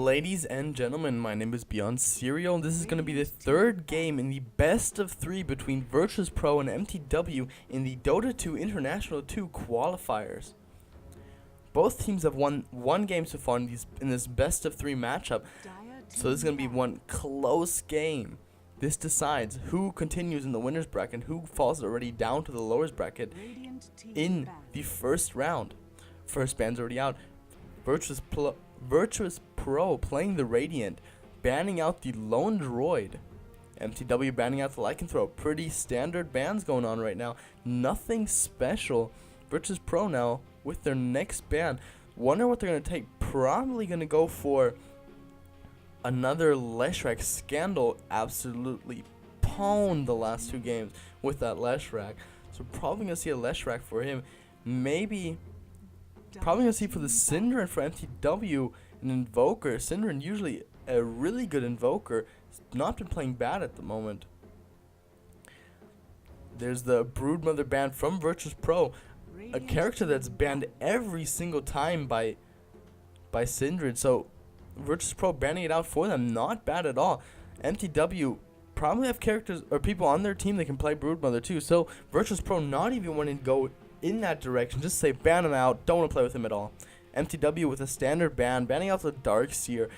Ladies and gentlemen, my name is Beyond Serial, and this is going to be the third game in the best of three between Virtus.Pro and mTw in the Dota 2 International 2 qualifiers. Both teams have won one game so far in this best of three matchup, so this is going to be one close game. This decides who continues in the winner's bracket and who falls already down to the lowest bracket in the first round. First ban's already out. Virtus.Pro playing the Radiant, banning out the Lone Droid. mTw banning out the Lycanthrope. Pretty standard bans going on right now. Nothing special. Virtus.Pro now with their next ban. Wonder what they're going to take. Probably going to go for another Leshrac. Scandal absolutely pwned the last two games with that Leshrac. So probably going to see a Leshrac for him. Maybe probably going to see for the Synderen for mTw an Invoker. Synderen usually a really good Invoker. He's not been playing bad at the moment. There's the Broodmother ban from Virtus.Pro. A character that's banned every single time by Synderen. So Virtus.Pro banning it out for them. Not bad at all. mTw probably have characters or people on their team that can play Broodmother too. So Virtus.Pro not even wanting to go in that direction. Just say ban him out. Don't want to play with him at all. mTw with a standard ban. Banning out the Darkseer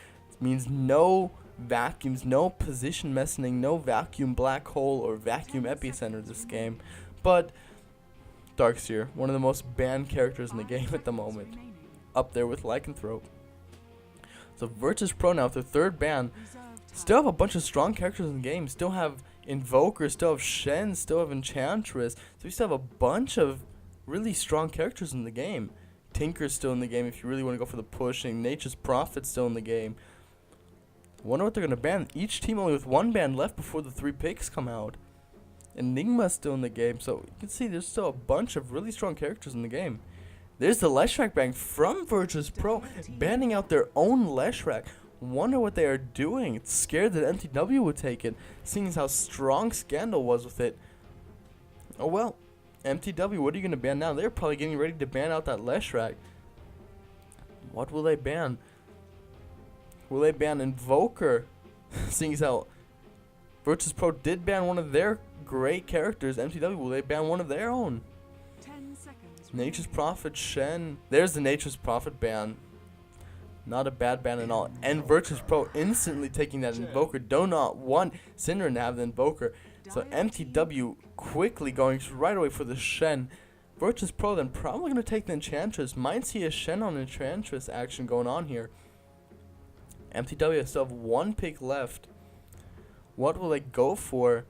means no vacuums, no position messing, no vacuum black hole or vacuum epicenter this game. But Darkseer, one of the most banned characters in the game at the moment. Up there with Lycanthrope. So Virtus.Pro now with their third ban. Still have a bunch of strong characters in the game. Still have Invoker, still have Shen, still have Enchantress. So we still have a bunch of really strong characters in the game. Tinker's still in the game if you really want to go for the pushing. Nature's Prophet's still in the game. Wonder what they're going to ban. Each team only with one ban left before the 3 picks come out. Enigma's still in the game. So you can see there's still a bunch of really strong characters in the game. There's the Leshrac ban from Virtus.Pro, banning out their own Leshrac. Wonder what they are doing. It's scared that mTw would take it, seeing as how strong Scandal was with it. Oh well. mTw, what are you going to ban now? They're probably getting ready to ban out that Leshrac. What will they ban? Will they ban Invoker? Seeing as how Virtus.Pro did ban one of their great characters, mTw, will they ban one of their own? 10 seconds. Nature's Prophet, Shen. There's the Nature's Prophet ban. Not a bad ban at all. And Virtus.Pro instantly taking that Invoker. Do not want Synderen to have the Invoker. So mTw quickly going right away for the Shen. Virtus.Pro then probably going to take the Enchantress. Might see a Shen on Enchantress action going on here. mTw still have one pick left. What will they go for?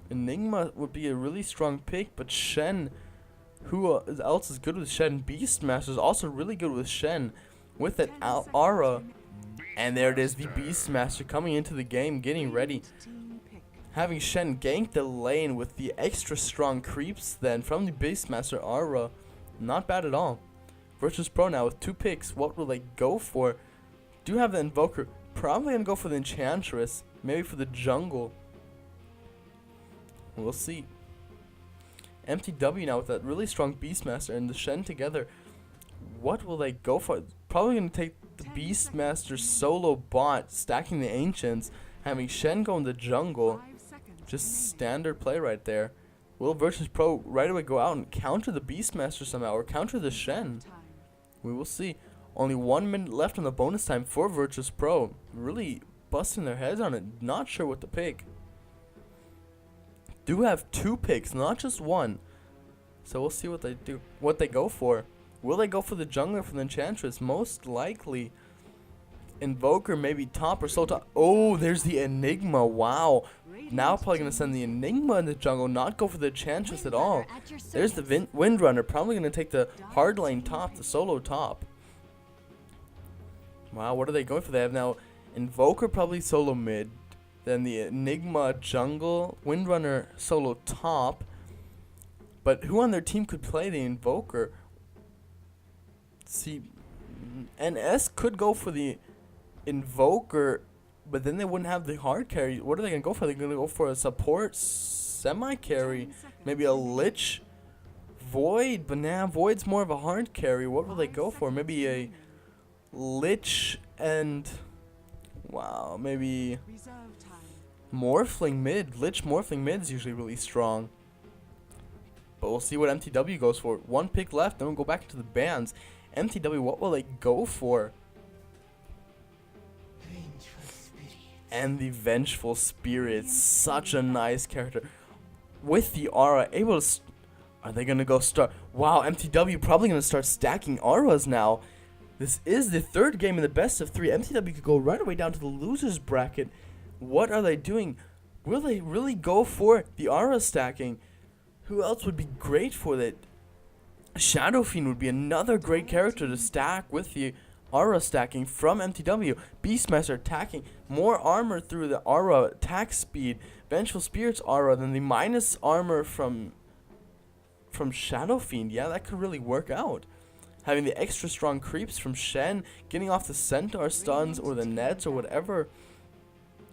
Enigma would be a really strong pick, but Shen, who else is good with Shen? Beastmaster is also really good with Shen. With that aura. And there it is, the Beastmaster coming into the game, getting ready. Having Shen gank the lane with the extra strong creeps then from the Beastmaster aura. Not bad at all. Virtus.Pro now with 2 picks. What will they go for? Do have the Invoker. Probably going to go for the Enchantress. Maybe for the jungle. We'll see. mTw now with that really strong Beastmaster and the Shen together. What will they go for? Probably going to take the Beastmaster solo bot, stacking the Ancients, having Shen go in the jungle. Just standard play right there. Will Virtus.Pro right away go out and counter the Beastmaster somehow, or counter the Shen? We will see. Only 1 minute left on the bonus time for Virtus.Pro. Really busting their heads on it. Not sure what to pick. Do have 2 picks, not just 1. So we'll see what they do. What they go for. Will they go for the jungler for the Enchantress? Most likely. Invoker maybe top or solo top. Oh, there's the Enigma. Wow. Now probably going to send the Enigma in the jungle. Not go for the Enchantress at all. There's the Windrunner. Probably going to take the hard lane top. The solo top. Wow, what are they going for? They have now Invoker probably solo mid. Then the Enigma jungle. Windrunner solo top. But who on their team could play the Invoker? See, NS could go for the Invoker, but then they wouldn't have the hard carry. What are they going to go for? They're going to go for a support semi-carry, maybe a Lich Void, but now Void's more of a hard carry. What will they go for? Maybe a Lich and wow, maybe Reserve time. Morphling mid. Lich Morphling mid is usually really strong. But we'll see what mTw goes for. One pick left, then we'll go back into the bans. mTw, what will they go for? And the Vengeful Spirit, such a nice character. With the aura, able to... Are they going to go start... Wow, mTw probably going to start stacking auras now. This is the third game in the best of 3. mTw could go right away down to the losers bracket. What are they doing? Will they really go for the aura stacking? Who else would be great for that? Shadow Fiend would be another great character to stack with the aura stacking from mTw. Beastmaster attacking, more armor through the aura attack speed. Vengeful Spirit's aura, then the minus armor from Shadow Fiend. Yeah, that could really work out. Having the extra strong creeps from Shen, getting off the Centaur stuns or the nets or whatever.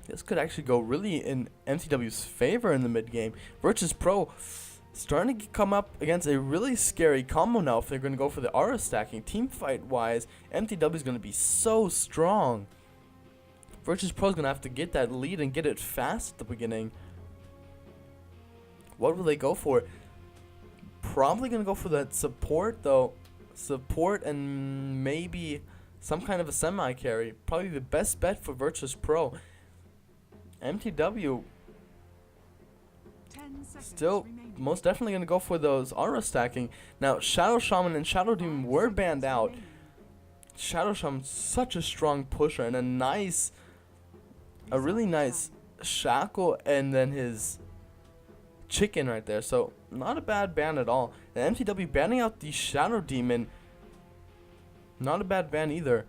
This could actually go really in mTw's favor in the mid game. Virtus.Pro starting to come up against a really scary combo now if they're going to go for the aura stacking. Team fight wise, mTw is going to be so strong. Virtus.Pro is going to have to get that lead and get it fast at the beginning. What will they go for? Probably going to go for that support though. Support and maybe some kind of a semi carry. Probably the best bet for Virtus.Pro. mTw 10 seconds still remaining. most definitely going to go for those aura stacking. Now, Shadow Shaman and Shadow Demon were banned out. Shadow Shaman, such a strong pusher and a really nice shackle and then his chicken right there. So, not a bad ban at all. And mTw banning out the Shadow Demon, not a bad ban either.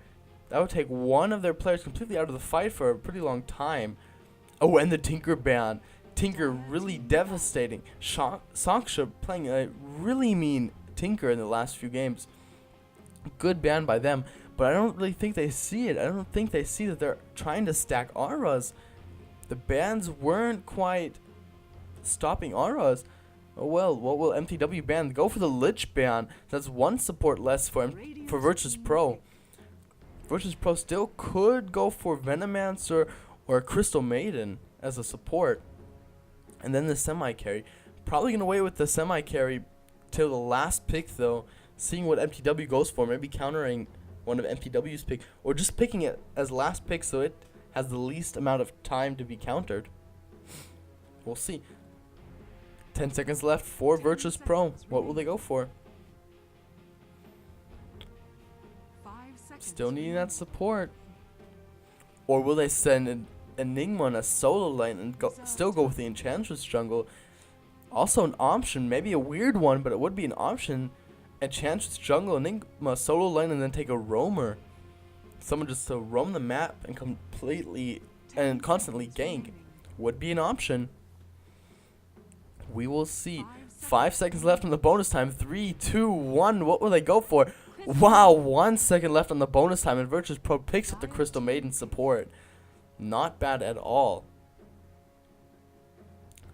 That would take one of their players completely out of the fight for a pretty long time. Oh, and the Tinker ban. Tinker really devastating. Saksha playing a really mean Tinker in the last few games. Good ban by them, but I don't really think they see it. I don't think they see that they're trying to stack auras. The bans weren't quite stopping auras. Oh well, what will mTw ban? Go for the Lich ban. That's one support less for Virtus.Pro. Virtus.Pro still could go for Venomancer or Crystal Maiden as a support. And then the semi-carry. Probably going to wait with the semi-carry till the last pick though. Seeing what mTw goes for. Maybe countering one of mTw's pick. Or just picking it as last pick so it has the least amount of time to be countered. We'll see. 10 seconds left for Virtus.Pro. What will they go for? 5 seconds Still needing remaining. that support. Or will they send an Enigma on a solo lane and still go with the Enchantress jungle? Also an option, maybe a weird one, but it would be an option. Enchantress jungle, Enigma solo lane, and then take a roamer. Someone just to roam the map and constantly gank would be an option. We will see. 5 seconds left on the bonus time. 3, 2, 1. What will they go for? Wow, 1 second left on the bonus time, and Virtus.Pro picks up the Crystal Maiden support. Not bad at all.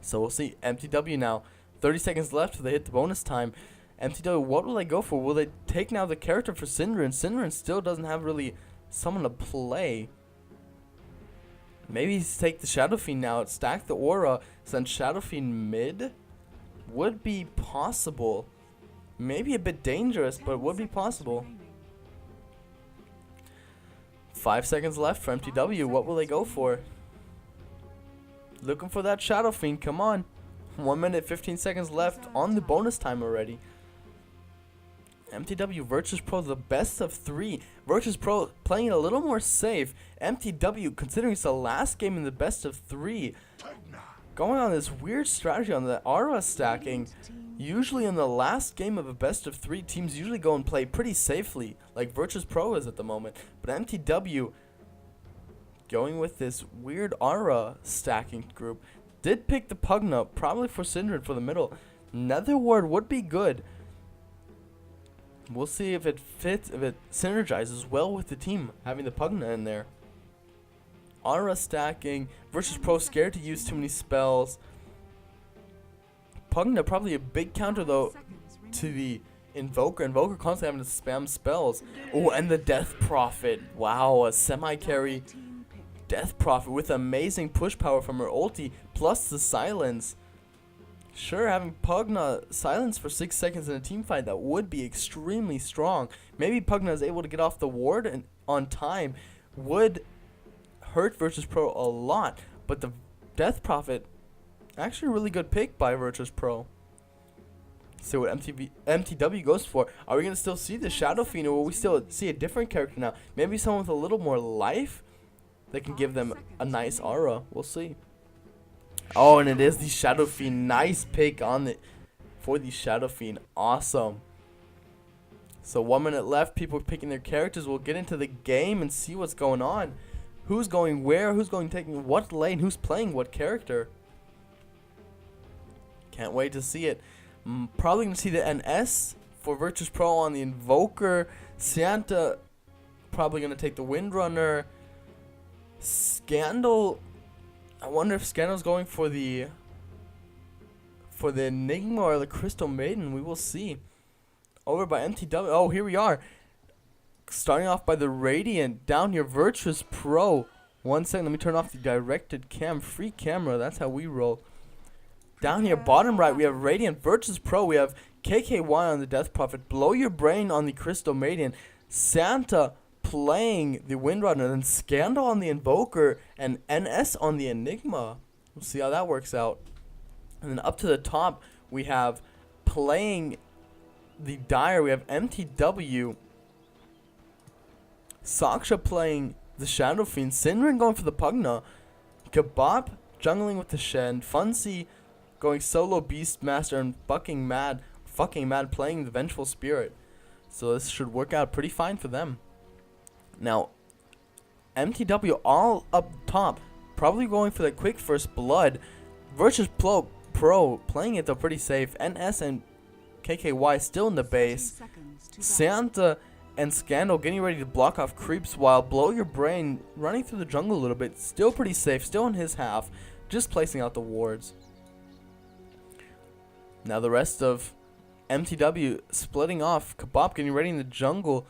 So we'll see. mTw now. 30 seconds left till they hit the bonus time. mTw, what will they go for? Will they take now the character for Synderen? Synderen still doesn't have really someone to play. Maybe take the Shadow Fiend now. Stack the aura. Send Shadow Fiend mid. Would be possible. Maybe a bit dangerous, but would be possible. 5 seconds left for mTw. What will they go for? Looking for that Shadow Fiend. Come on. 1 minute, 15 seconds left on the bonus time already. mTw, Virtus.Pro, the best of 3. Virtus.Pro playing it a little more safe. mTw, considering it's the last game in the best of 3, going on this weird strategy on the aura stacking. Usually in the last game of a best of 3, teams usually go and play pretty safely, like Virtus.Pro is at the moment. But mTw going with this weird aura stacking group. Did pick the Pugna, probably for Synderen for the middle. Nether Ward would be good. We'll see if it fits, if it synergizes well with the team, having the Pugna in there. Aura stacking. Virtus.Pro scared to use too many spells. Pugna probably a big counter though to the Invoker constantly having to spam spells. Oh, and the Death Prophet. Wow, a semi-carry Team pick. Death Prophet with amazing push power from her ulti, plus the silence. Sure, having Pugna silence for 6 seconds in a team fight, that would be extremely strong. Maybe Pugna is able to get off the ward and on time would hurt Virtus.Pro a lot. But the Death Prophet, actually a really good pick by Virtus.Pro. See what mTw goes for. Are we going to still see the Shadow Fiend, or will we still see a different character now? Maybe someone with a little more life that can give them a nice aura. We'll see. Oh, and it is the Shadow Fiend. Nice pick for the Shadow Fiend. Awesome. So 1 minute left. People are picking their characters. We'll get into the game and see what's going on. Who's going where? Who's going taking what lane? Who's playing what character? Can't wait to see it. Probably going to see the NS for Virtus.Pro on the Invoker. Santa probably going to take the Windrunner. Scandal. I wonder if Scandal's going for the Enigma or the Crystal Maiden. We will see. Over by mTw. Oh, here we are. Starting off by the Radiant. Down here, Virtus.Pro. 1 second. Let me turn off the directed cam. Free camera. That's how we roll. Down here, bottom right, we have Radiant. Virtus.Pro. We have KKY on the Death Prophet. Blow Your Brain on the Crystal Maiden. Santa playing the Windrunner, then Scandal on the Invoker, and NS on the Enigma. We'll see how that works out. And then up to the top, we have playing the Dire. We have mTw. Saksha playing the Shadow Fiend. Sinrin going for the Pugna. Kebab jungling with the Shen. Funcy going solo Beastmaster, and fucking mad playing the Vengeful Spirit. So this should work out pretty fine for them. Now, mTw all up top, probably going for the quick first blood. Virtus.Pro playing it though pretty safe. NS and KKY still in the base. Santa and Scandal getting ready to block off creeps, while Blow Your Brain running through the jungle a little bit. Still pretty safe, still in his half, just placing out the wards. Now the rest of mTw splitting off. Kebab getting ready in the jungle.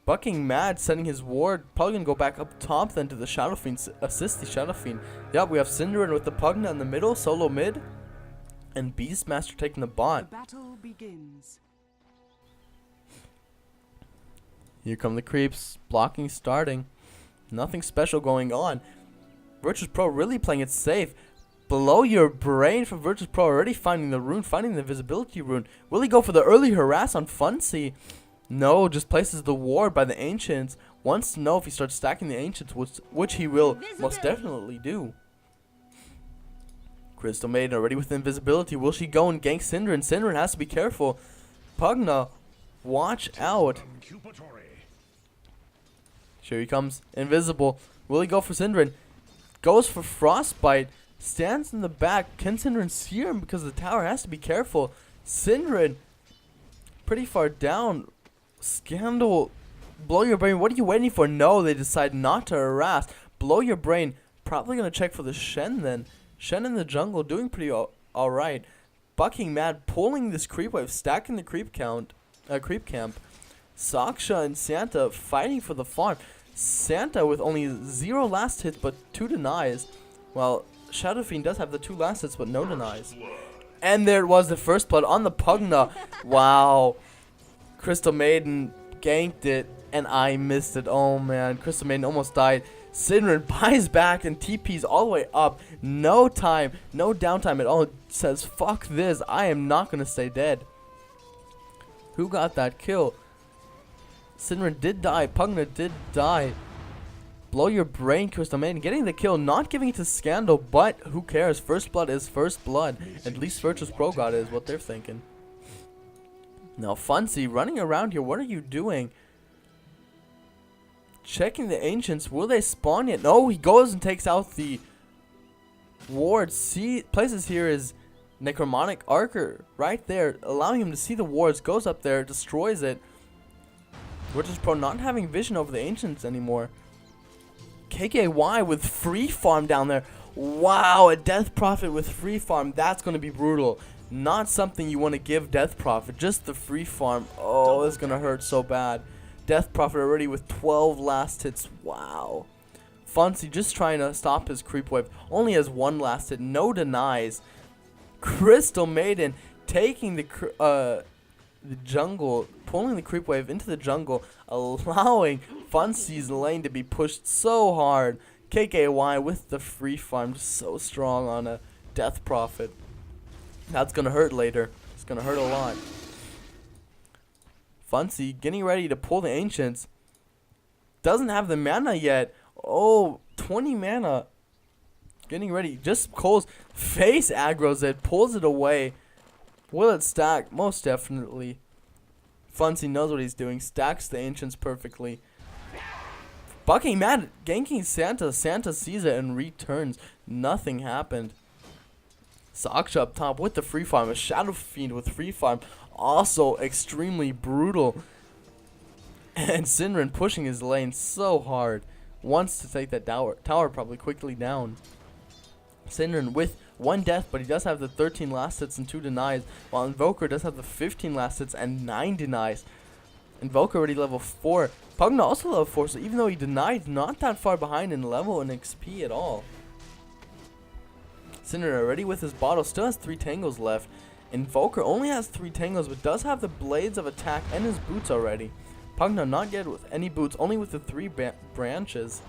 Bucking Mad sending his ward. Probably going to go back up top then to the Shadow Fiend. Assist the Shadow Fiend. Yep, we have Cinderin with the Pugna in the middle. Solo mid. And Beastmaster taking the bot. The battle begins. Here come the creeps. Blocking starting. Nothing special going on. Virtus.Pro really playing it safe. Blow Your Brain for Virtus.Pro already finding the rune. Finding the visibility rune. Will he go for the early harass on Funcy? No, just places the ward by the Ancients. Wants to know if he starts stacking the Ancients, which he will most definitely do. Crystal Maiden already with invisibility. Will she go and gank Synderen? Synderen has to be careful. Pugna, watch out. Here he comes. Invisible. Will he go for Synderen? Goes for Frostbite. Stands in the back. Can Synderen see him? Because the tower has to be careful. Synderen pretty far down. Scandal, Blow Your Brain. What are you waiting for? No, they decide not to harass. Blow Your Brain. Probably going to check for the Shen then. Shen in the jungle doing pretty alright. Bucking Mad pulling this creep wave, stacking the creep camp. Saksha and Santa fighting for the farm. Santa with only 0 last hits but 2 denies. While Shadow Fiend does have the 2 last hits but no denies. And there it was, the first blood on the Pugna. Wow. Crystal Maiden ganked it, and I missed it. Oh, man. Crystal Maiden almost died. Synderen buys back and TPs all the way up. No time, no downtime at all. Says, fuck this. I am not going to stay dead. Who got that kill? Synderen did die. Pugna did die. Blow Your Brain, Crystal Maiden getting the kill. Not giving it to Scandal, but who cares? First blood is first blood. At least Virtus.Pro got it is what they're thinking. Now, Funcy running around here. What are you doing? Checking the Ancients. Will they spawn yet? No, he goes and takes out the ward. See, places here is Necromantic Archer right there, allowing him to see the wards. Goes up there, destroys it. Virtus.Pro not having vision over the Ancients anymore. KKY with free farm down there. Wow, a Death Prophet with free farm. That's going to be brutal. Not something you want to give Death Prophet. Just the free farm. Oh, it's going to hurt so bad. Death Prophet already with 12 last hits. Wow. Fancy just trying to stop his creep wave. Only has 1 last hit. No denies. Crystal Maiden taking the jungle, pulling the creep wave into the jungle, allowing Fancy's lane to be pushed so hard. KKY with the free farm, just so strong on a Death Prophet. That's gonna hurt later. It's gonna hurt a lot. Fancy getting ready to pull the Ancients. Doesn't have the mana yet. Oh, 20 mana. Getting ready. Just Cole's face aggroes it, pulls it away. Will it stack? Most definitely. Fancy knows what he's doing. Stacks the Ancients perfectly. Bucking mad, ganking Santa. Santa sees it and returns. Nothing happened. Saksha up top with the free farm. A Shadow Fiend with free farm. Also extremely brutal. And Sinrin pushing his lane so hard. Wants to take that tower probably quickly down. Sinrin with 1 death, but he does have the 13 last hits and 2 denies. While Invoker does have the 15 last hits and 9 denies. Invoker already level 4. Pugna also level 4, so even though he denied, not that far behind in level and XP at all. Sinner already with his bottle, still has 3 tangles left. Invoker only has 3 tangles, but does have the blades of attack and his boots already. Pugna not yet with any boots, only with the 3 branches.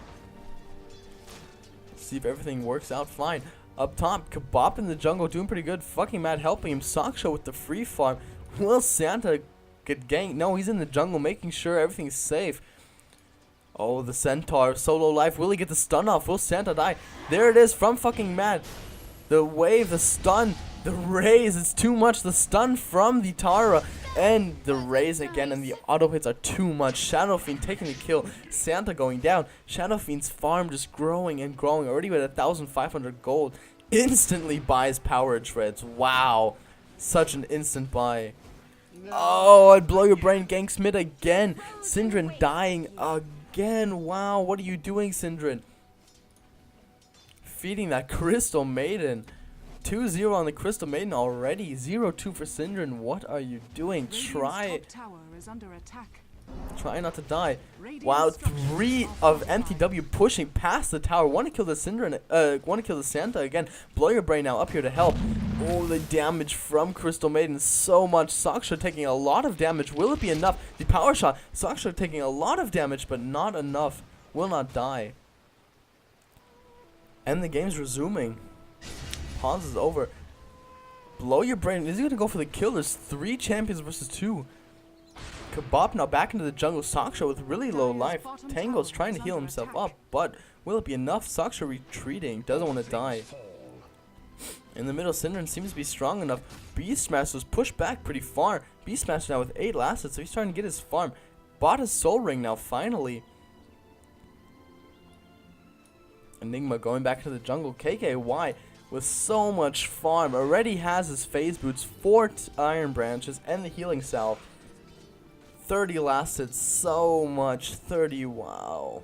See if everything works out fine. Up top, Kabop in the jungle doing pretty good. Fucking mad helping him. Saksha with the free farm. Will Santa get ganked? No, he's in the jungle making sure everything's safe. Oh, the Centaur, solo life. Will he get the stun off? Will Santa die? There it is from fucking mad. The wave, the stun, the raise. It's too much. The stun from the Tara. And the raise again. And the auto hits are too much. Shadow Fiend taking the kill. Santa going down. Shadow Fiend's farm just growing and growing. Already with 1,500 gold. Instantly buys power treads. Wow. Such an instant buy. Oh, I'd blow your brain. Ganks mid again. Syndrin dying again. Wow, what are you doing, Syndrin? Feeding that Crystal Maiden. 2-0 on the Crystal Maiden already. 0-2 for Syndrin. What are you doing? Try not to die. Wow, 3 of mTw pushing past the tower. Want to kill the Syndrin. Want to kill the Santa again. Blow your brain now up here to help. Oh, the damage from Crystal Maiden. So much. Saksha taking a lot of damage. Will it be enough? The power shot. Saksha taking a lot of damage, but not enough. Will not die. And the game's resuming. Pause is over. Blow your brain. Is he going to go for the kill? There's 3 champions versus 2. Kabop now back into the jungle. Saksha with really low life. Tango's trying to heal himself up, but will it be enough? Saksha retreating. Doesn't want to die. In the middle, Syndrin seems to be strong enough. Beastmaster's pushed back pretty far. Beastmaster now with 8 last hits, so he's starting to get his farm. Bought his soul ring now, finally. Enigma going back to the jungle. KKY with so much farm. Already has his phase boots, 4 iron branches, and the healing salve. 30 last hits, so much. 30, wow.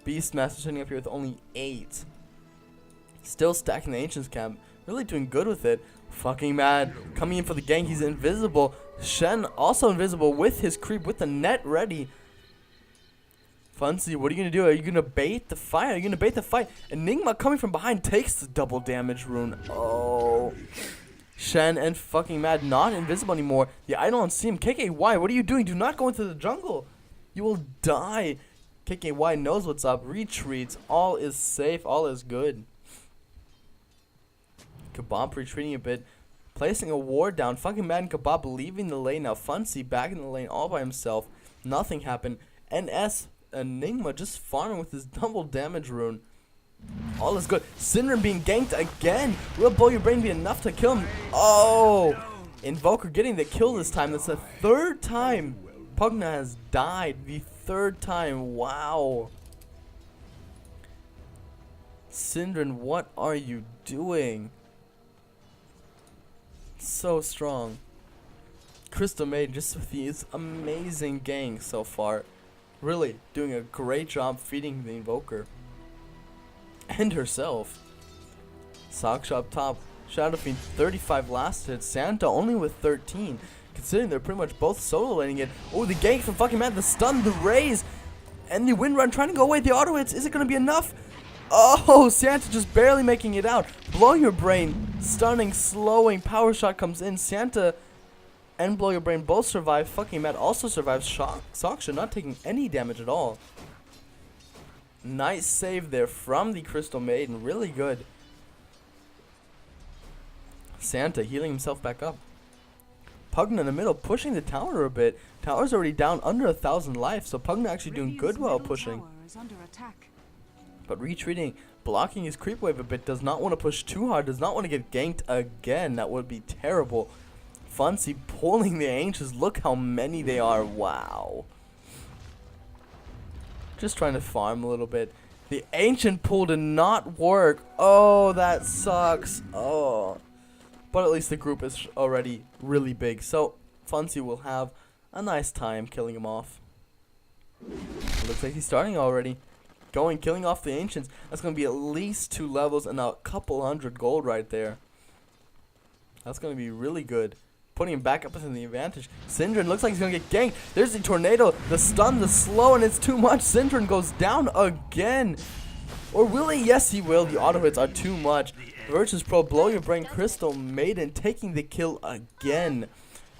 Beastmaster sitting up here with only 8. Still stacking the Ancients camp. Really doing good with it. Fucking mad. Coming in for the gank. He's invisible. Shen also invisible with his creep with the net ready. Fancy, what are you going to do? Are you going to bait the fight? Are you going to bait the fight? Enigma coming from behind takes the double damage rune. Oh. Shen and fucking mad not invisible anymore. The idol on Steam. KKY, what are you doing? Do not go into the jungle. You will die. KKY knows what's up. Retreats. All is safe. All is good. Kabop retreating a bit. Placing a ward down. Fucking mad and Kabop leaving the lane now. Fancy back in the lane all by himself. Nothing happened. NS Enigma just farming with his double damage rune. All is good. Syndrin being ganked again. Will blow your brain be enough to kill him? Oh! Invoker getting the kill this time. That's the 3rd time Pugna has died. The 3rd time. Wow. Syndrin, what are you doing? So strong. Crystal Maiden just with these amazing ganks so far. Really doing a great job feeding the Invoker. And herself. Saksha up top. Shadow Fiend 35 last hit. Santa only with 13. Considering they're pretty much both solo laning it. Oh, the gank from fucking Mad, the stun, the raise, and the wind run trying to go away. The auto hits. Is it going to be enough? Oh, Santa just barely making it out. Blow Your Brain. Stunning, slowing. Power shot comes in. Santa and Blow Your Brain both survive. Fucking Mad also survives. Saksha not taking any damage at all. Nice save there from the Crystal Maiden. Really good. Santa healing himself back up. Pugna in the middle pushing the tower a bit. Tower's already down under 1,000 life, so Pugna actually doing good while pushing. But retreating, blocking his creep wave a bit, does not want to push too hard, does not want to get ganked again. That would be terrible. Fancy pulling the Ancients. Look how many they are. Wow. Just trying to farm a little bit. The Ancient pull did not work. Oh, that sucks. Oh. But at least the group is already really big. So, Fancy will have a nice time killing him off. Looks like he's starting already. Killing off the Ancients. That's going to be at least 2 levels and a couple hundred gold right there. That's going to be really good. Putting him back up within the advantage. Syndran looks like he's going to get ganked. There's the tornado, the stun, the slow, and it's too much. Syndran goes down again. Or will he? Yes, he will. The auto hits are too much. Virtus.Pro, Blow Your Brain, Crystal Maiden taking the kill again.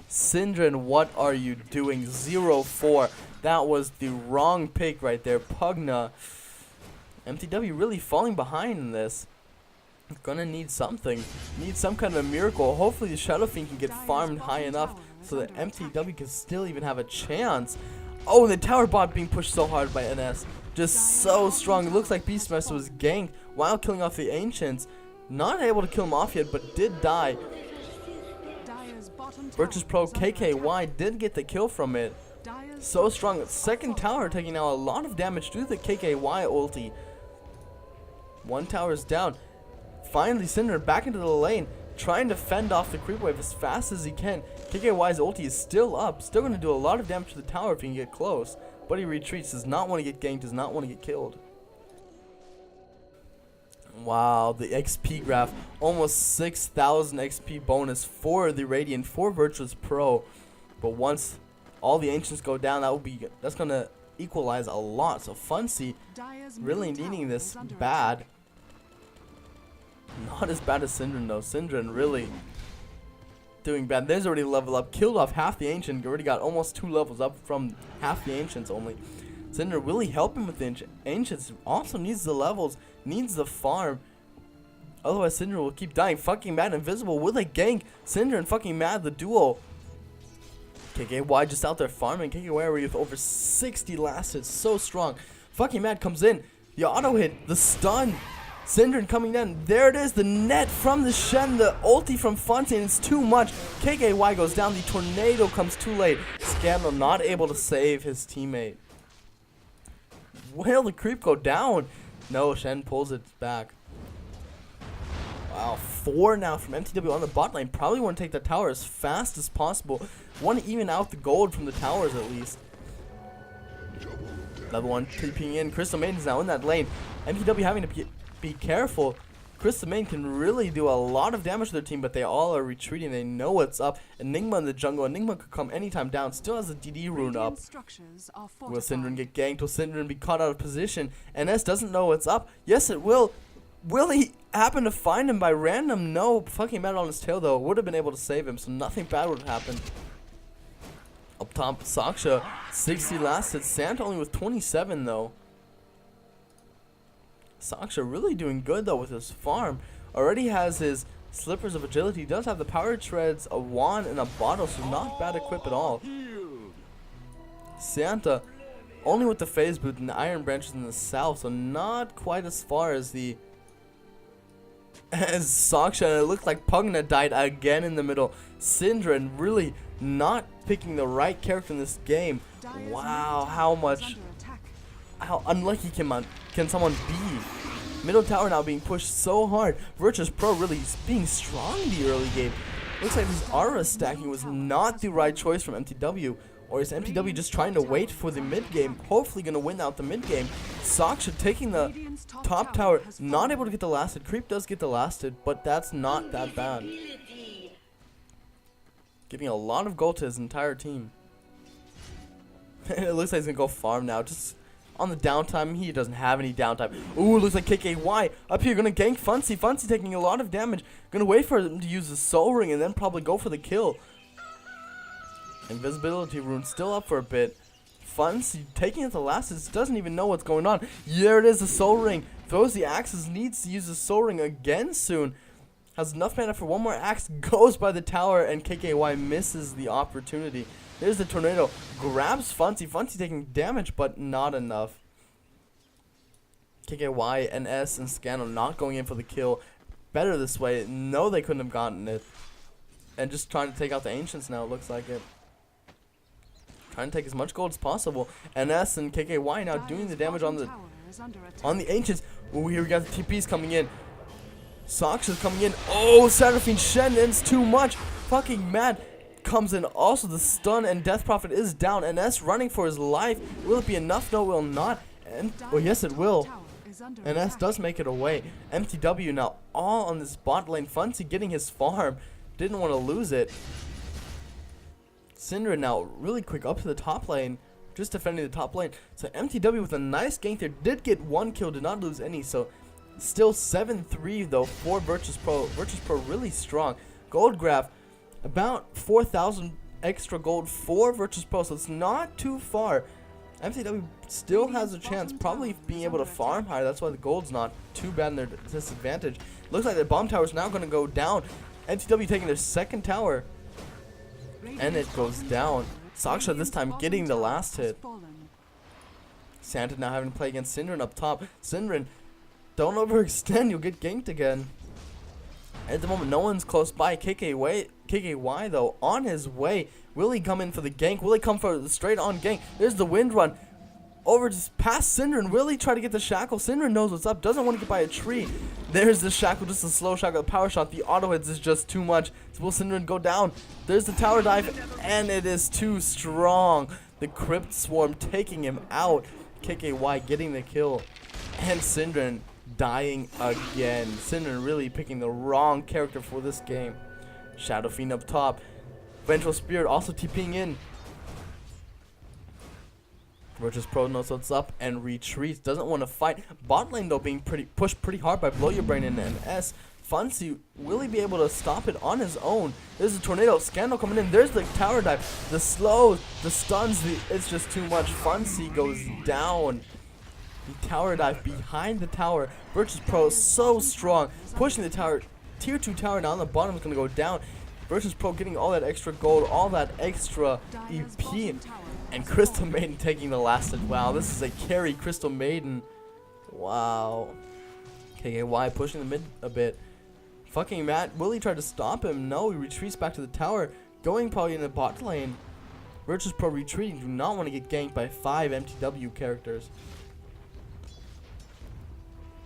Syndran, what are you doing? 0-4. That was the wrong pick right there. Pugna. mTw really falling behind in this. Gonna need something. Need some kind of miracle. Hopefully the Shadow Fiend can get farmed high enough so that mTw can still even have a chance. Oh, the tower bot being pushed so hard by NS. Just so strong. It looks like Beastmaster was ganked while killing off the Ancients. Not able to kill him off yet, but did die. Virtus.Pro KKY did get the kill from it. So strong. Second tower taking now a lot of damage due to the KKY ulti. One tower is down. Finally, Syndran back into the lane, trying to fend off the creep wave as fast as he can. KKY's ulti is still up. Still going to do a lot of damage to the tower if he can get close. But he retreats. Does not want to get ganked. Does not want to get killed. Wow, the XP graph, almost 6,000 XP bonus for the Radiant for Virtus.Pro. But once all the Ancients go down, that's gonna equalize a lot. So Fancy really needing this bad. Not as bad as Syndran though. Syndran really doing bad. There's already a level up, killed off half the Ancient. Already got almost 2 levels up from half the Ancients only. Syndran really helping with the Ancients. Also needs the levels, needs the farm. Otherwise, Syndran will keep dying. Fucking Mad Invisible with a gank. Syndran fucking Mad, the duo. KKY just out there farming. KKY already with over 60 last hits. So strong. Fucking Mad comes in. The auto hit, the stun. Syndran coming down. There it is. The net from the Shen. The ulti from Fontaine. It's too much. KKY goes down. The tornado comes too late. Scandal not able to save his teammate. Will the creep go down? No, Shen pulls it back. Wow, 4 now from mTw on the bot lane. Probably want to take the tower as fast as possible. Want to even out the gold from the towers at least. Another one TPing in. Crystal Maiden's now in that lane. mTw having to be careful. Crystal Maiden can really do a lot of damage to their team, but they all are retreating. They know what's up. Enigma in the jungle. Enigma could come anytime down. Still has a DD rune up. Will Syndran get ganked? Will Syndran be caught out of position? NS doesn't know what's up. Yes, it will. Will he happen to find him by random? No. Fucking Mad on his tail, though. Would have been able to save him, so nothing bad would have happened. Up top, Saksha, 60 last hit. Santa only with 27, though. Saksha really doing good though with his farm. Already has his Slippers of Agility. He does have the Power Treads, a wand, and a bottle, so not bad equip at all. Santa only with the Phase Boot and the Iron Branches in the south, so not quite as far as the Saksha. And it looked like Pugna died again in the middle. Syndran really not picking the right character in this game. Wow, how unlucky can someone be? Middle tower now being pushed so hard. Virtus.Pro really being strong in the early game. Looks like this aura stacking was not the right choice from mTw. Or is mTw just trying to wait for the mid game? Hopefully gonna win out the mid game. Saksha taking the Radiant's top tower, not fallen. able to get the lasted. Creep does get the lasted, but that's not that bad. Giving a lot of gold to his entire team. It looks like he's gonna go farm now. Just on the downtime, he doesn't have any downtime. Ooh, looks like KKY up here gonna gank Funcy. Funcy taking a lot of damage. Gonna wait for him to use the soul ring and then probably go for the kill. Invisibility rune still up for a bit. Funcy taking it the last, doesn't even know what's going on. There it is, the soul ring. Throws the axes, needs to use the soul ring again soon. Has enough mana for one more axe, goes by the tower, and KKY misses the opportunity. There's the tornado, grabs Funcy. Funcy taking damage, but not enough. KKY, NS, and Scandal not going in for the kill. Better this way. No, they couldn't have gotten it. And just trying to take out the Ancients now, it looks like it. Trying to take as much gold as possible. NS and KKY now doing the damage on the Ancients. Oh, here we got the TPs coming in. Saksha's coming in. Oh, Seraphine Shen ends too much. Fucking mad. Comes in. Also, the stun and Death Prophet is down. NS running for his life. Will it be enough? No, it will not. And oh, yes, it will. NS does make it away. mTw now all on this bot lane. Funcy getting his farm. Didn't want to lose it. Syndra now really quick up to the top lane, just defending the top lane. So mTw with a nice gank there, did get one kill, did not lose any. So still 7-3 though for Virtus.Pro. Virtus.Pro really strong. Gold graph, about 4,000 extra gold for Virtus.Pro, so it's not too far. mTw still has a chance, probably being able to farm higher. That's why the gold's not too bad in their disadvantage. Looks like the bomb tower is now going to go down. mTw taking their second tower. And it goes down. Saksha this time getting the last hit. Santa now having to play against Syndran up top. Syndran, don't overextend, you'll get ganked again. At the moment, no one's close by. KKY though, on his way. Will he come in for the gank? Will he come for the straight on gank? There's the wind run. Over just past Syndran. Will he try to get the shackle? Syndran knows what's up. Doesn't want to get by a tree. There's the shackle. Just a slow shackle. The power shot. The auto hits is just too much. So will Syndran go down? There's the tower dive. And it is too strong. The Crypt Swarm taking him out. KKY getting the kill. And Syndran dying again. Syndran really picking the wrong character for this game. Shadow Fiend up top. Vengeful Spirit also TPing in. Virtus.Pro knows what's up and retreats. Doesn't want to fight. Bot lane though being pushed pretty hard by Blow Your Brain and NS. Funcy, will he be able to stop it on his own? There's a tornado. Scandal coming in. There's the tower dive. The slows, the stuns. It's just too much. Funcy goes down. The tower dive behind the tower. Virtus.Pro is so strong. Pushing the tower. Tier 2 tower down the bottom is going to go down. Virtus.Pro getting all that extra gold, all that extra EP. And Crystal Maiden taking the last. Wow, this is a carry Crystal Maiden. Wow. KKY pushing the mid a bit. Fucking Matt, will he try to stop him? No, he retreats back to the tower. Going probably in the bot lane. Virtus.Pro retreating. Do not want to get ganked by 5 mTw characters.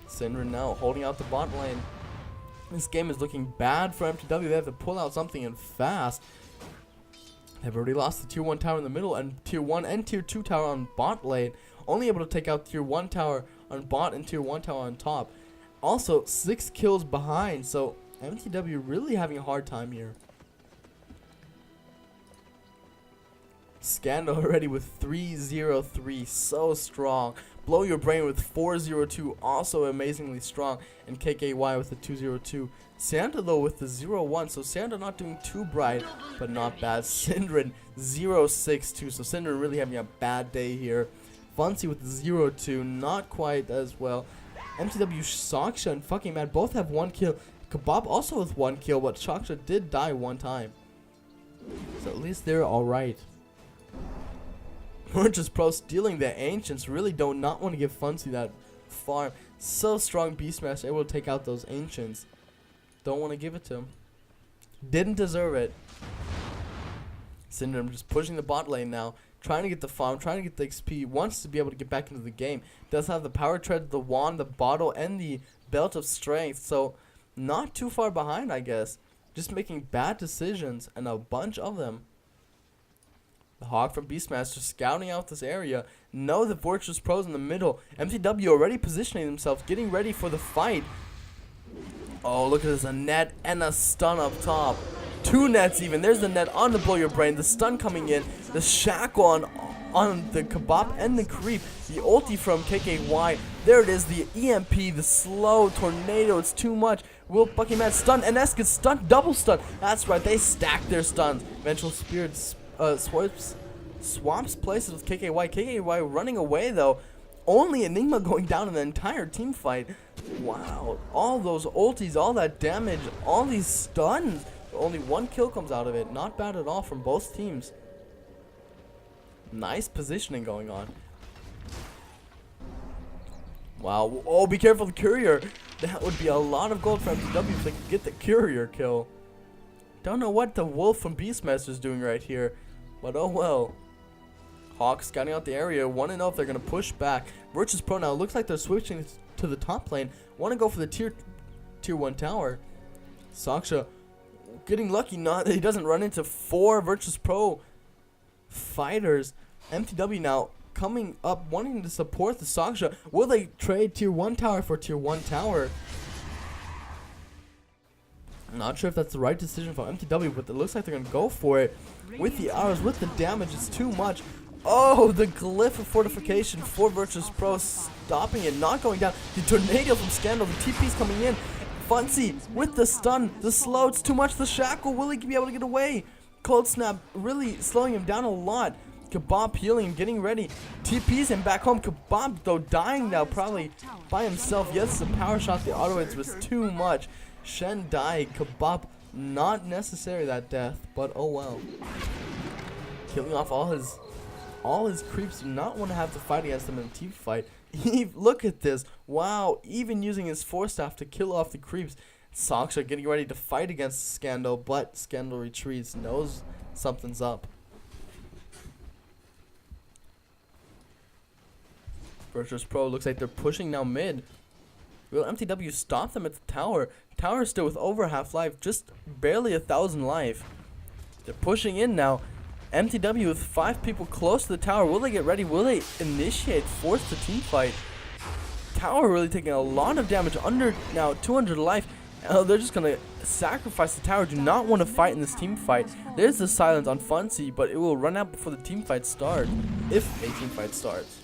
Syndra now holding out the bot lane. This game is looking bad for mTw. They have to pull out something and fast. They've already lost the tier 1 tower in the middle and tier 1 and tier 2 tower on bot lane. Only able to take out tier 1 tower on bot and tier 1 tower on top. Also, 6 kills behind, so mTw really having a hard time here. Scandal already with 303, so strong. Blow Your Brain with 402, also amazingly strong. And KKY with the 202. Santa though with the 01, so Santa not doing too bright, but not bad. Syndran 062, so Syndran really having a bad day here. Funcy with the 02, not quite as well. mTw, Saksha, and fucking Mad both have 1 kill. Kebab also with 1 kill, but Saksha did die 1 time. So at least they're alright. Virtus.Pro stealing the Ancients. Really do not want to give Funcy that farm. So strong Beastmaster able to take out those Ancients. Don't want to give it to him. Didn't deserve it. Syndrome just pushing the bot lane now. Trying to get the farm, trying to get the XP. Wants to be able to get back into the game. Does have the power tread, the wand, the bottle, and the belt of strength. So not too far behind, I guess. Just making bad decisions, and a bunch of them. The Hawk from Beastmaster scouting out this area. Know the Virtus.Pro's in the middle. mTw already positioning themselves, getting ready for the fight. Oh, look at this, a net and a stun up top. 2 nets even. There's the net on the Blow Your Brain. The stun coming in. The shackle on the Kebab and the creep. The ulti from KKY. There it is. The EMP, the slow tornado. It's too much. Will Buckyman stun? And S gets stunned. Double stun. That's right. They stack their stuns. Vengeful Spirit swaps places with KKY. KKY running away though. Only Enigma going down in the entire team fight. Wow. All those ultis, all that damage, all these stuns. Only 1 kill comes out of it. Not bad at all from both teams. Nice positioning going on. Wow. Oh, be careful the courier. That would be a lot of gold for mTw if they could get the courier kill. Don't know what the wolf from Beastmaster is doing right here. But oh well. Hawk scouting out the area. Want to know if they're going to push back. Virtus.Pro now looks like they're switching to the top lane. Want to go for the tier 1 tower. Saksha getting lucky, not he doesn't run into 4 Virtus.Pro fighters. mTw now coming up, wanting to support the Saksha. Will they trade tier 1 tower for tier 1 tower? I'm not sure if that's the right decision for mTw, but it looks like they're gonna go for it. With the arrows, with the damage, it's too much. Oh, the glyph of fortification for Virtus.Pro, stopping it, not going down. The tornado from Scandal, the TP's coming in. Fancy with the stun, the slow, it's too much. The shackle, will he be able to get away? Cold Snap really slowing him down a lot. Kebab healing him, getting ready. TP's him back home. Kebab though dying now, probably by himself. Yes, the power shot, the auto hits was too much. Shen died. Kebab, not necessary that death, but oh well. Killing off all his creeps. Do not want to have to fight against them in a team fight. Look at this. Wow, even using his Force Staff to kill off the creeps. Saksha getting ready to fight against Scandal, but Scandal retreats, knows something's up. Virtus.Pro looks like they're pushing now mid. Will mTw stop them at the tower? Tower still with over half life, just barely 1,000 life. They're pushing in now. mTw with 5 people close to the tower. Will they get ready? Will they initiate, force the team fight? Tower really taking a lot of damage, under now 200 life. They're just gonna sacrifice the tower. Do not want to fight in this team fight. There's the silence on Fancy, but it will run out before the team fight starts, if a team fight starts.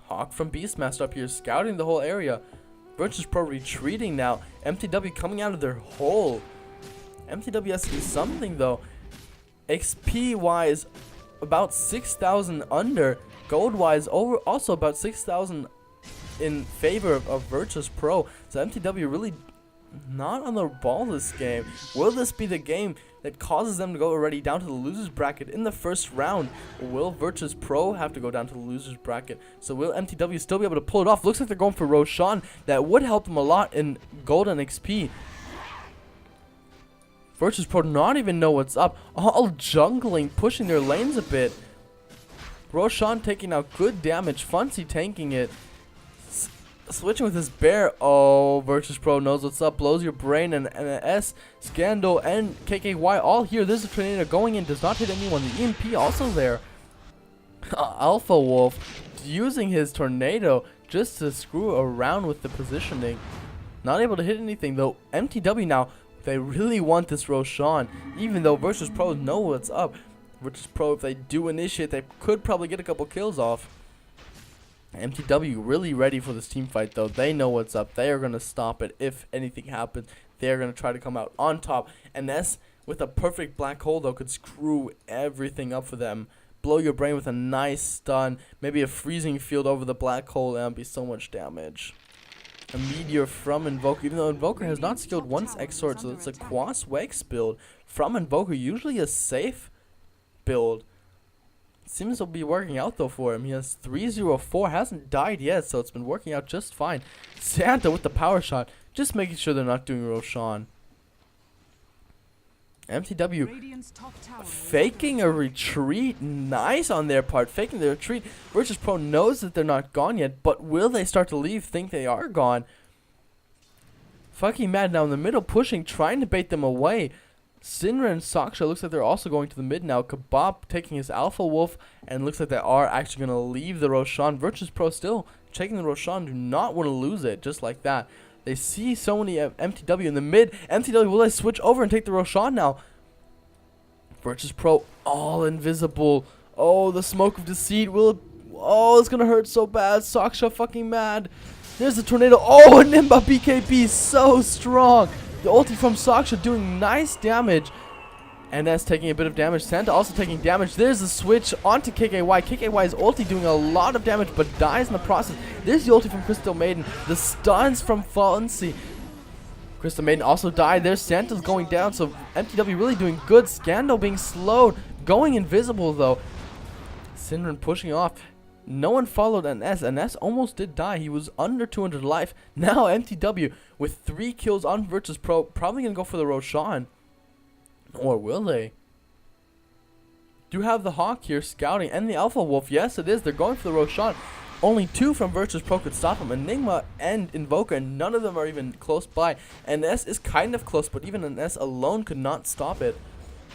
Hawk from Beastmaster up here scouting the whole area. Virtus.Pro retreating now. mTw coming out of their hole. mTw has to do something though. XP wise, about 6,000 under. Gold wise, over also about 6,000 in favor of Virtus.Pro. So mTw really not on the ball this game. Will this be the game that causes them to go already down to the losers bracket in the first round? Or will Virtus.Pro have to go down to the losers bracket? So will mTw still be able to pull it off? Looks like they're going for Roshan. That would help them a lot in gold and XP. Virtus.Pro not even know what's up. All jungling, pushing their lanes a bit. Roshan taking out good damage. Fancy tanking it. Switching with his bear. Oh, Virtus.Pro knows what's up. Blows your brain and S, Scandal, and KKY all here. There's a tornado going in. Does not hit anyone. The EMP also there. Alpha Wolf using his tornado just to screw around with the positioning. Not able to hit anything though. mTw now, they really want this Roshan. Even though Virtus.Pro know what's up. Virtus.Pro, if they do initiate, they could probably get a couple kills off. mTw really ready for this team fight though. They know what's up. They are going to stop it if anything happens. They are going to try to come out on top. And S with a perfect black hole though could screw everything up for them. Blow your brain with a nice stun. Maybe a freezing field over the black hole, and it'll be so much damage. A meteor from Invoker, even though Invoker has not skilled once X sword, so it's a Quas Wex build from Invoker, usually a safe build. Seems to be working out though for him. He has 304, hasn't died yet, so it's been working out just fine. Santa with the power shot, just making sure they're not doing Roshan. mTw faking a retreat, nice on their part, faking the retreat. Virtus.Pro knows that they're not gone yet, but will they start to leave, think they are gone? Fucking mad now in the middle, pushing, trying to bait them away. Sinra and Saksha looks like they're also going to the mid now. Kebab taking his Alpha Wolf, and looks like they are actually going to leave the Roshan. Virtus.Pro still checking the Roshan. Do not want to lose it just like that. They see so many mTw in the mid. mTw, will they switch over and take the Roshan now? Virtus.Pro all invisible. Oh, the smoke of deceit. Will it? Oh, it's going to hurt so bad. Saksha fucking mad. There's the tornado. Oh, and Nimba BKB so strong. The ulti from Saksha doing nice damage. NS taking a bit of damage. Santa also taking damage. There's the switch onto KKY. KKY's ulti doing a lot of damage but dies in the process. There's the ulti from Crystal Maiden. The stuns from Fancy. Crystal Maiden also died. There's Santa's going down. So mTw really doing good. Scandal being slowed. Going invisible though. Syndran pushing off. No one followed NS. NS almost did die. He was under 200 life. Now mTw with 3 kills on Virtus.Pro. Probably going to go for the Roshan. Or will they? Do have the Hawk here scouting and the Alpha Wolf. Yes, it is. They're going for the Roshan. Only 2 from Virtus.Pro could stop him. Enigma and Invoker. And none of them are even close by. NS is kind of close, but even NS alone could not stop it.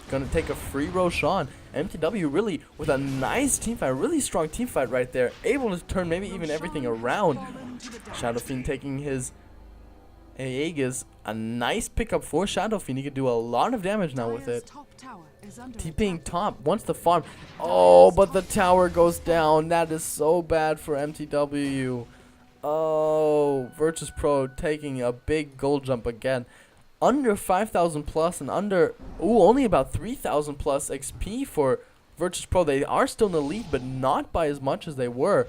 Gonna take a free Roshan. mTw really with a nice team fight, really strong team fight right there, able to turn maybe even everything around. Shadow Fiend taking his Aegis, a nice pickup for Shadow Fiend. He could do a lot of damage now with it. TPing top wants the farm. Oh, but the tower goes down. That is so bad for mTw. Oh, Virtus.Pro taking a big gold jump again. Under 5,000 plus and under, only about 3,000 plus XP for Virtus.Pro. They are still in the lead, but not by as much as they were.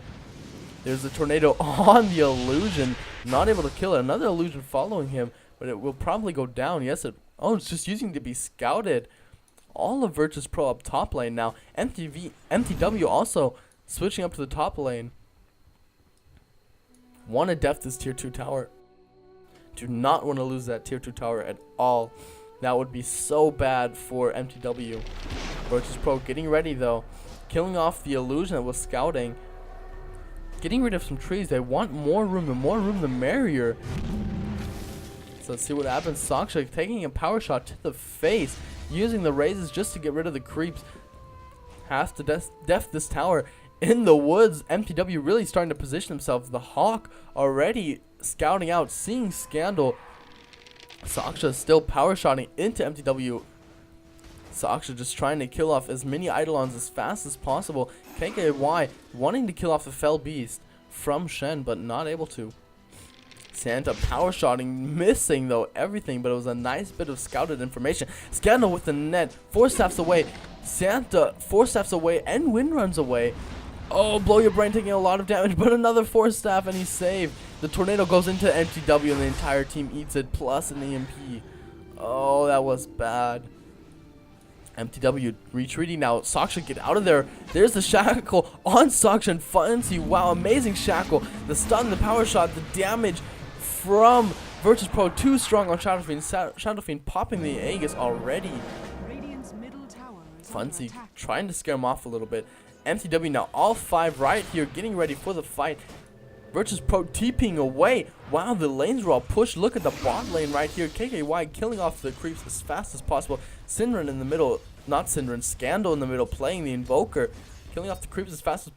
There's the tornado on the illusion, not able to kill it. Another illusion following him, but it will probably go down. Yes, it's just using to be scouted. All of Virtus.Pro up top lane now. mTw also switching up to the top lane. Want to def this tier 2 tower. Do not want to lose that tier 2 tower at all. That would be so bad for mTw. Virtus.Pro getting ready though. Killing off the illusion that was scouting. Getting rid of some trees. They want more room. The more room, the merrier. So let's see what happens. Saksha taking a power shot to the face. Using the raises just to get rid of the creeps. Has to def this tower. In the woods, mTw really starting to position themselves. The Hawk already scouting out, seeing Scandal. Saksha still power shotting into mTw. Saksha just trying to kill off as many Eidolons as fast as possible. KKY wanting to kill off the Fell Beast from Shen, but not able to. Santa power shotting, missing though everything, but it was a nice bit of scouted information. Scandal with the net, 4 staffs away. Santa 4 staffs away and Wind runs away. Oh, Blow Your Brain taking a lot of damage, but another 4 staff and he's saved. The tornado goes into mTw and the entire team eats it, plus an EMP. Oh, that was bad. mTw retreating now. Saksha, get out of there. There's the shackle on Saksha and Fancy. Wow, amazing shackle. The stun, the power shot, the damage from Virtus.Pro too strong on Shadow Fiend. Shadow Fiend popping the Aegis already. Fancy trying to scare him off a little bit. mTw now all 5 right here getting ready for the fight. Virtus.Pro TPing away. Wow, the lanes were all pushed. Look at the bot lane right here. KKY killing off the creeps as fast as possible. Syndran in the middle. Not Syndran. Scandal in the middle playing the Invoker. Killing off the creeps as fast as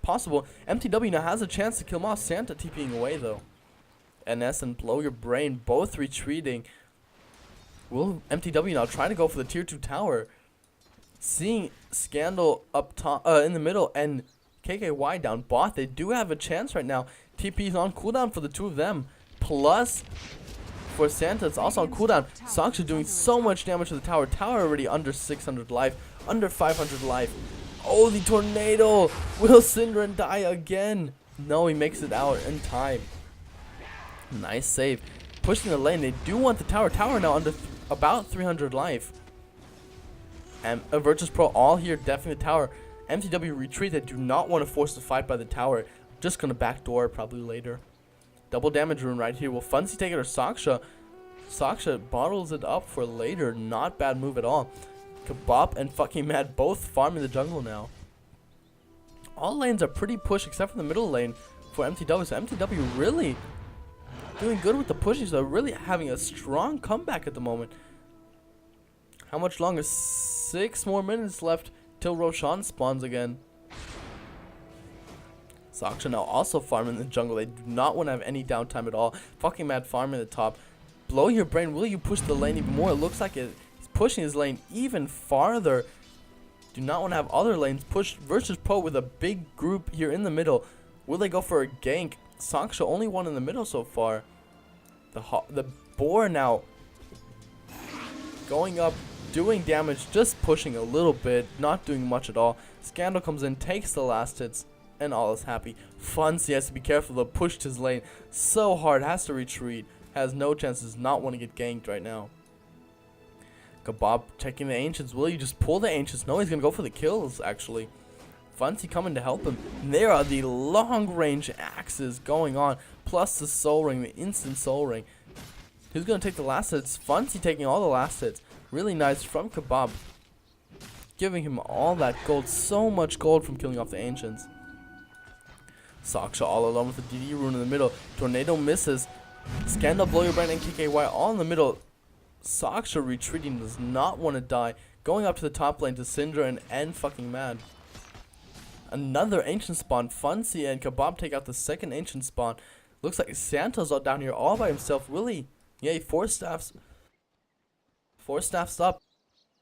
possible. mTw now has a chance to kill him off. Santa TPing away though. NS and Blow Your Brain both retreating. Will mTw now try to go for the tier 2 tower. Seeing Scandal up top, in the middle, and KKY down bot, they do have a chance right now. TP is on cooldown for the 2 of them. Plus, for Santa, it's also on cooldown. Saksha doing so much damage to the tower. Tower already under 600 life, under 500 life. Oh, the tornado! Will Syndran die again? No, he makes it out in time. Nice save. Pushing the lane, they do want the tower. Tower now under about 300 life. And Virtus.Pro all here defending the tower. mTw retreat. They do not want to force the fight by the tower. Just gonna backdoor probably later. Double damage rune right here. Will Fancy take it or Saksha? Saksha bottles it up for later. Not bad move at all. Kebab and fucking Mad both farming the jungle now. All lanes are pretty pushed except for the middle lane for mTw. So mTw really doing good with the pushes. They're really having a strong comeback at the moment. How much longer? 6 more minutes left till Roshan spawns again. Saksha now also farming in the jungle. They do not want to have any downtime at all. Fucking mad farming at the top. Blow your brain. Will you push the lane even more? It looks like it's pushing his lane even farther. Do not want to have other lanes pushed. Virtus.Pro with a big group here in the middle. Will they go for a gank? Saksha only one in the middle so far. The boar now going up, doing damage, just pushing a little bit, not doing much at all. Scandal comes in, takes the last hits, and all is happy. Funcy has to be careful though, pushed his lane so hard, has to retreat, has no chances, not want to get ganked right now. Kebab checking the ancients. Will you just pull the ancients? No, he's gonna go for the kills actually. Funcy coming to help him. And there are the long range axes going on, plus the soul ring, the instant soul ring. Who's gonna take the last hits? Funcy taking all the last hits. Really nice from Kebab, giving him all that gold, so much gold from killing off the ancients. Saksha all alone with the DD rune in the middle. Tornado misses. Scandal, blow your brain, and KKY all in the middle. Saksha retreating, does not want to die. Going up to the top lane to Syndra and end fucking mad. Another ancient spawn. Funcy and Kebab take out the second ancient spawn. Looks like Santos out down here all by himself. Really? Yay, 4 staffs. 4 staffs up.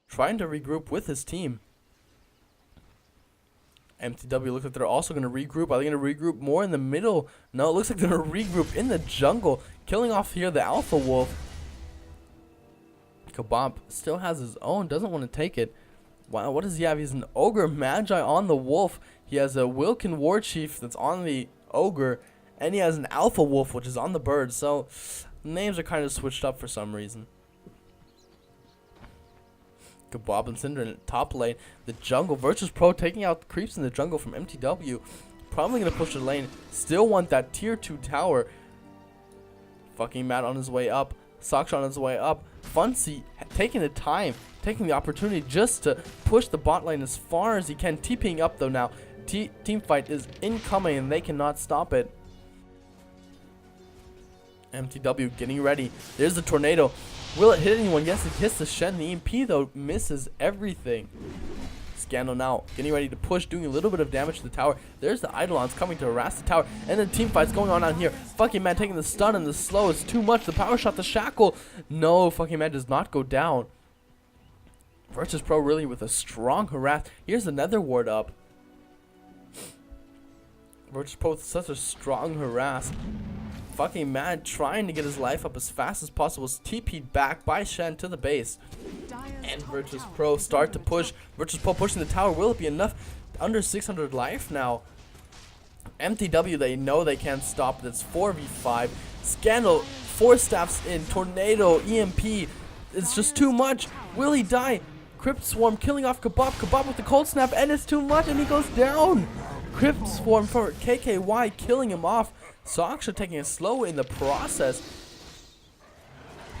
Trying to regroup with his team. mTw looks like they're also going to regroup. Are they going to regroup more in the middle? No, it looks like they're going to regroup in the jungle. Killing off here the Alpha Wolf. Kebab still has his own. Doesn't want to take it. Wow, what does he have? He's an Ogre Magi on the Wolf. He has a Wilkin War Chief that's on the Ogre. And he has an Alpha Wolf, which is on the Bird. So, names are kind of switched up for some reason. Kebab and Cinder in the top lane. The jungle. Virtus.Pro taking out the creeps in the jungle from mTw. Probably going to push the lane. Still want that tier 2 tower. Fucking Matt on his way up. Saksha on his way up. Funcy taking the time, taking the opportunity just to push the bot lane as far as he can. TPing up though now. Team fight is incoming and they cannot stop it. mTw getting ready. There's the tornado. Will it hit anyone? Yes, it hits the Shen. The EMP though misses everything. Scandal now getting ready to push, doing a little bit of damage to the tower. There's the Eidolons coming to harass the tower, and then team fights going on out here. Fucking man taking the stun and the slow is too much. The power shot, the shackle. No, fucking man does not go down. Virtus.Pro really with a strong harass. Here's another ward up. Virtus.Pro with such a strong harass. Fucking mad trying to get his life up as fast as possible. Is TP'd back by Shen to the base. And Virtus.Pro start to push. Virtus.Pro pushing the tower. Will it be enough? Under 600 life now. mTw, they know they can't stop this. 4v5. Scandal, 4 staffs in. Tornado, EMP. It's just too much. Will he die? Crypt Swarm killing off Kebab. Kebab with the cold snap, and it's too much, and he goes down. Crypt Swarm for KKY killing him off. Saksha taking a slow in the process.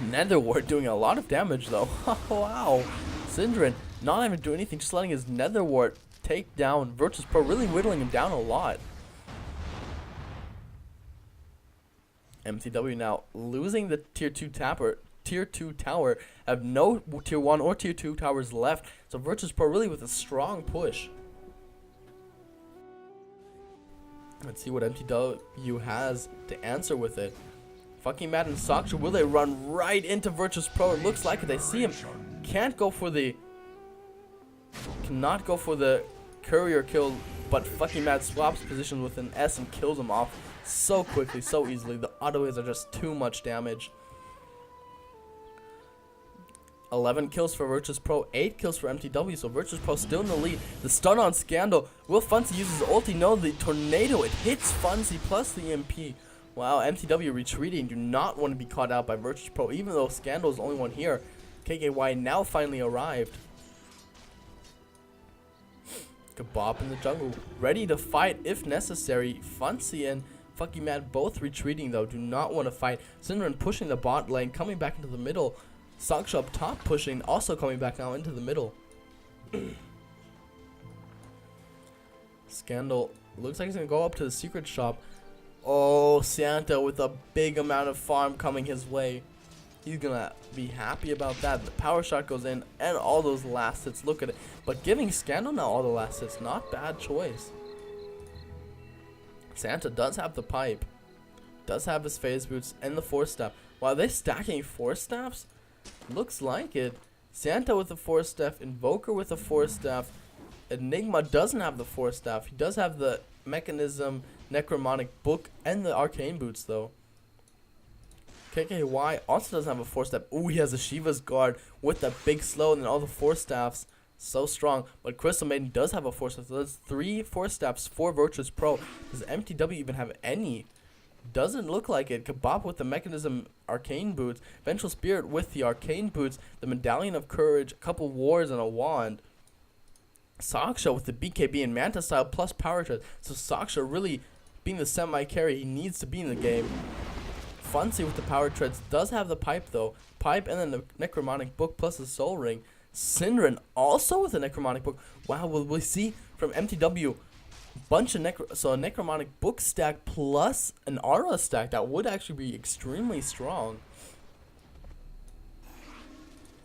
Netherward doing a lot of damage though. Wow. Syndrin not even doing anything, just letting his Netherward take down Virtus.Pro, really whittling him down a lot. mTw now losing the tier 2 tower, have no tier 1 or tier 2 towers left. So Virtus.Pro really with a strong push. Let's see what mTw has to answer with it. Fucking Matt and Saksha, will they run right into Virtus.Pro? It looks like it. They see him. Cannot go for the courier kill, but fucking Matt swaps positions with an S and kills him off so quickly, so easily. The auto hits are just too much damage. 11 kills for Virtus.Pro, 8 kills for mTw, so Virtus.Pro still in the lead. The stun on Scandal. Will Funcy use his ulti? No, the tornado, it hits Funcy plus the EMP. Wow, mTw retreating, do not want to be caught out by Virtus.Pro, even though Scandal is the only one here. KKY now finally arrived. Kebab in the jungle, ready to fight if necessary. Funcy and Fucky Mad both retreating though, do not want to fight. Syndrin pushing the bot lane, coming back into the middle. Saksha up top pushing, also coming back now into the middle. Scandal looks like he's going to go up to the secret shop. Oh, Santa with a big amount of farm coming his way. He's gonna be happy about that. The power shot goes in and all those last hits. Look at it. But giving Scandal now all the last hits, not bad choice. Santa does have the pipe. Does have his phase boots and the 4-staff. Wow, are they stacking 4-staffs? Looks like it. Santa with the 4-staff, Invoker with the 4-staff. Enigma doesn't have the 4-staff. He does have the Mechanism, Necromonic Book, and the Arcane Boots though. KKY also doesn't have a 4-staff. Ooh, he has a Shiva's Guard with the big slow and then all the 4-staffs. So strong. But Crystal Maiden does have a 4-staff. So that's 3 4-staffs for Virtus.Pro. Does mTw even have any? Doesn't look like it. Kebab with the Mechanism Arcane Boots. Vengeful Spirit with the Arcane Boots. The Medallion of Courage. A couple Wars and a Wand. Saksha with the BKB and Manta style plus Power Tread. So Saksha really being the semi-carry he needs to be in the game. Funcy with the Power Treads does have the pipe though. Pipe and then the Necromonic Book plus the Soul Ring. Syndran also with a Necromonic Book. Wow, will we see from mTw bunch of so a Necromonic Book stack plus an Aura stack? That would actually be extremely strong.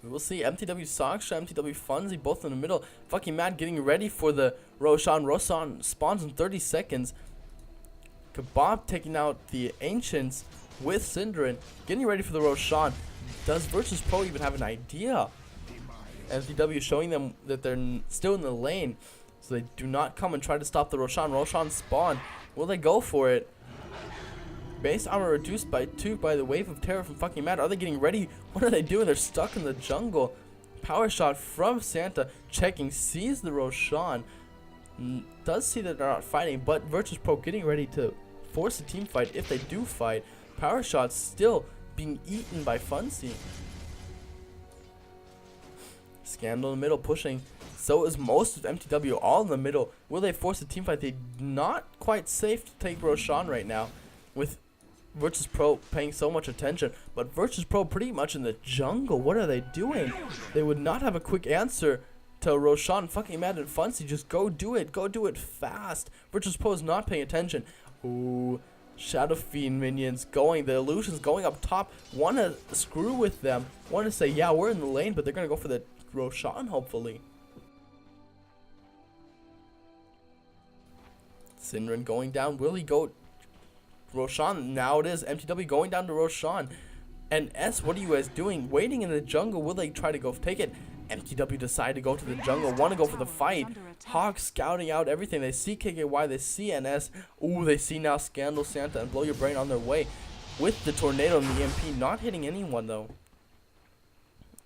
We will see mTw Saksha, mTw Funzy both in the middle. Fucking Mad getting ready for the Roshan. Roshan spawns in 30 seconds. Kebab taking out the Ancients with Syndran. Getting ready for the Roshan. Does Virtus.Pro even have an idea? mTw showing them that they're still in the lane. So they do not come and try to stop the Roshan. Roshan spawn. Will they go for it? Base armor reduced by 2 by the wave of terror from fucking Mad. Are they getting ready? What are they doing? They're stuck in the jungle. Power shot from Santa. Checking. Sees the Roshan. Does see that they're not fighting. But Virtus.Pro getting ready to force a team fight if they do fight. Power shot still being eaten by Funcy. Scandal in the middle pushing. So is most of mTw all in the middle. Will they force a team fight? They're not quite safe to take Roshan right now. With Virtus.Pro paying so much attention. But Virtus.Pro pretty much in the jungle. What are they doing? They would not have a quick answer to Roshan. Fucking Mad and Funcy. Just go do it. Go do it fast. Virtus.Pro is not paying attention. Ooh. Shadow Fiend minions going. The illusions going up top. Want to screw with them. Want to say, yeah, we're in the lane. But they're going to go for the Roshan, hopefully. Syndran going down. Will he go Roshan? Now it is. mTw going down to Roshan. And S, what are you guys doing? Waiting in the jungle. Will they try to go take it? mTw decide to go to the jungle. Want to go for the fight. Hawk scouting out everything. They see KKY. They see NS. Ooh, they see now Scandal, Santa, and Blow Your Brain on their way. With the Tornado and the EMP. Not hitting anyone, though.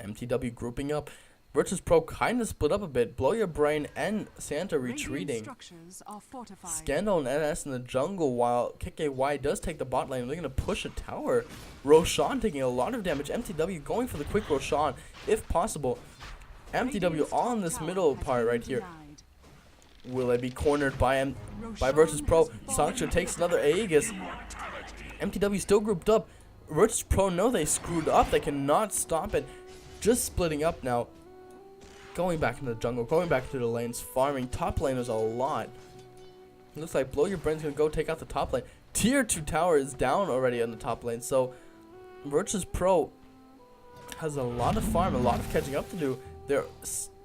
mTw grouping up. Virtus.Pro kind of split up a bit. Blow Your Brain and Santa retreating. Scandal and NS in the jungle while KKY does take the bot lane. They're going to push a tower. Roshan taking a lot of damage. mTw going for the quick Roshan if possible. mTw all in this middle part right here. Will they be cornered by Virtus.Pro? Saksha takes another Aegis. mTw still grouped up. Virtus.Pro know they screwed up. They cannot stop it. Just splitting up now. Going back into the jungle, going back to the lanes, farming. Top laners a lot. Looks like Blow Your Brain's gonna go take out the top lane. Tier 2 tower is down already on the top lane, so Virtus.Pro has a lot of farm, a lot of catching up to do. They're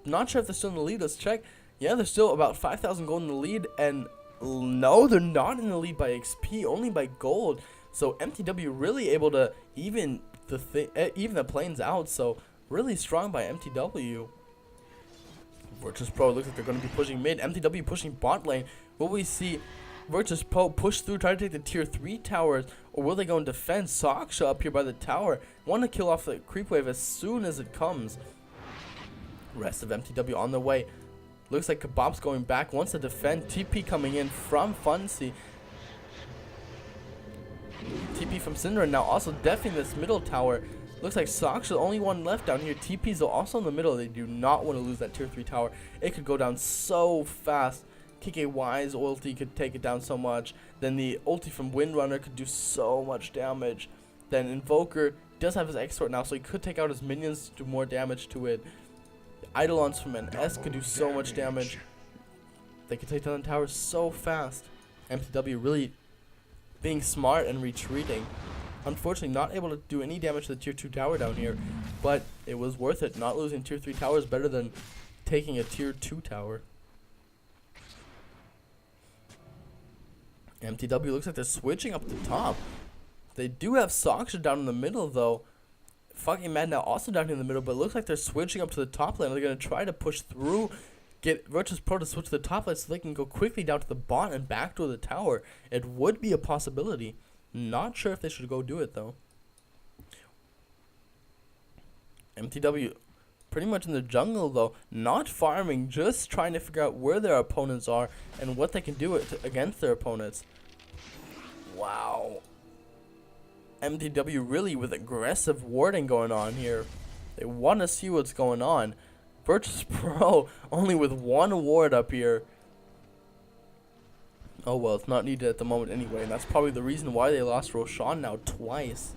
not sure if they're still in the lead. Let's check. Yeah, they're still about 5,000 gold in the lead, and no, they're not in the lead by XP, only by gold. So mTw really able to even the planes out. So really strong by mTw. Virtus.Pro looks like they're going to be pushing mid. mTw pushing bot lane. Will we see Virtus.Pro push through, try to take the tier 3 towers, or will they go in defense? Saksha up here by the tower. Want to kill off the creep wave as soon as it comes. Rest of mTw on the way. Looks like Kebab's going back. Wants to defend. TP coming in from Funcy. TP from Syndra now also defing this middle tower. Looks like Saksha the only one left down here. TP's also in the middle. They do not want to lose that tier 3 tower. It could go down so fast. KKY's ulti could take it down so much. Then the ulti from Windrunner could do so much damage. Then Invoker does have his Exort now, so he could take out his minions to do more damage to it. Eidolons from NS could do so much damage. They could take down the tower so fast. mTw really being smart and retreating. unfortunately not able to do any damage to the tier 2 tower down here, but it was worth it. Not losing tier 3 tower is better than taking a tier 2 tower. mTw looks like they're switching up the top. They do have Soksha down in the middle though. Fucking Mad now also down here in the middle, but it looks like they're switching up to the top lane. They're going to try to push through, get Virtus.Pro to switch to the top lane so they can go quickly down to the bot and backdoor the tower. It would be a possibility. Not sure if they should go do it though. mTw pretty much in the jungle though, not farming, just trying to figure out where their opponents are and what they can do against their opponents. Wow. mTw really with aggressive warding going on here. They want to see what's going on. Virtus.Pro only with one ward up here. Oh well, it's not needed at the moment anyway, and that's probably the reason why they lost Roshan now twice.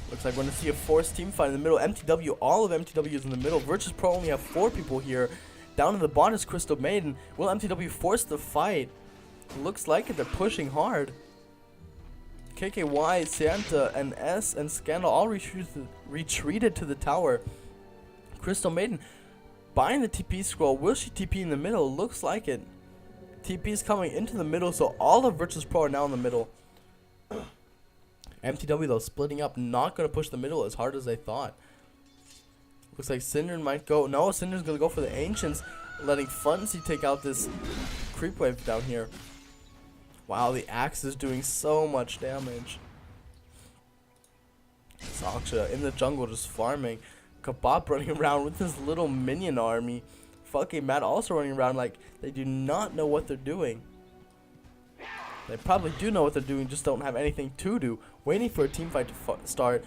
Looks like we're going to see a forced team fight in the middle. mTw, all of mTw is in the middle. Virtus.Pro only have 4 people here. Down in the bot is Crystal Maiden. Will mTw force the fight? Looks like it. They're pushing hard. KKY, Santa, and S, and Scandal all retreated to the tower. Crystal Maiden buying the TP scroll. Will she TP in the middle? Looks like it. TP is coming into the middle, so all of Virtus.Pro are now in the middle. mTw though splitting up, not going to push the middle as hard as they thought. Looks like Synderen might go. No, Synderen's going to go for the Ancients, letting Funzy take out this creep wave down here. Wow, the axe is doing so much damage. Soksha in the jungle just farming. Kebab running around with his little minion army. Fucking Matt also running around like they do not know what they're doing. They probably do know what they're doing, just don't have anything to do. Waiting for a team fight to start.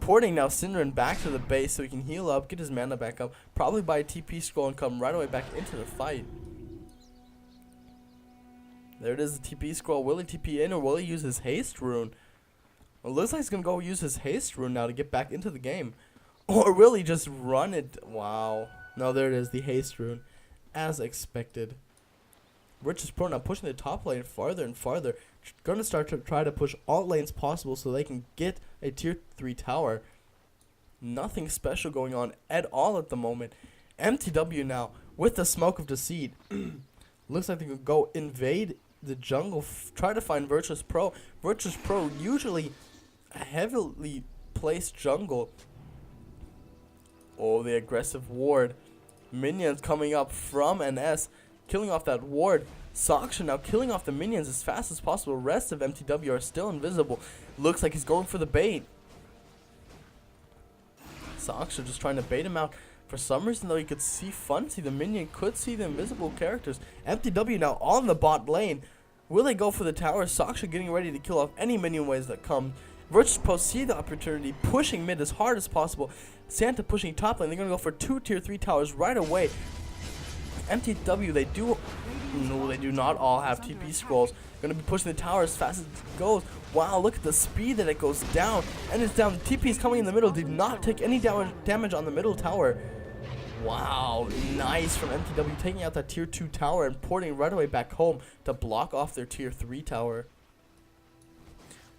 Porting now Synderen back to the base so he can heal up, get his mana back up. Probably buy a TP scroll and come right away back into the fight. There it is, the TP scroll. Will he TP in or will he use his haste rune? Well, it looks like he's going to go use his haste rune now to get back into the game. Or will he just run it? Wow. No, there it is, the haste rune. As expected. Virtus.Pro now pushing the top lane farther and farther. Going to start to try to push all lanes possible so they can get a tier 3 tower. Nothing special going on at all at the moment. mTw now with the smoke of deceit. Looks like they could go invade the jungle, try to find Virtus.Pro. Virtus.Pro usually a heavily placed jungle. Oh, the aggressive ward. Minions coming up from NS, killing off that ward. Soksha now killing off the minions as fast as possible. Rest of mTw are still invisible. Looks like he's going for the bait. Soksha just trying to bait him out. For some reason though, you could see Funzy, the minion could see the invisible characters. mTw now on the bot lane. Will they go for the tower? Soksha getting ready to kill off any minion waves that come. Virtus.Pro see the opportunity, pushing mid as hard as possible. Santa pushing top lane. They're going to go for 2 tier 3 towers right away. mTw, they do not all have TP scrolls. Going to be pushing the tower as fast as it goes. Wow, look at the speed that it goes down. And it's down. The TP is coming in the middle. Did not take any damage on the middle tower. Wow, nice from mTw taking out that tier 2 tower and porting right away back home to block off their tier 3 tower.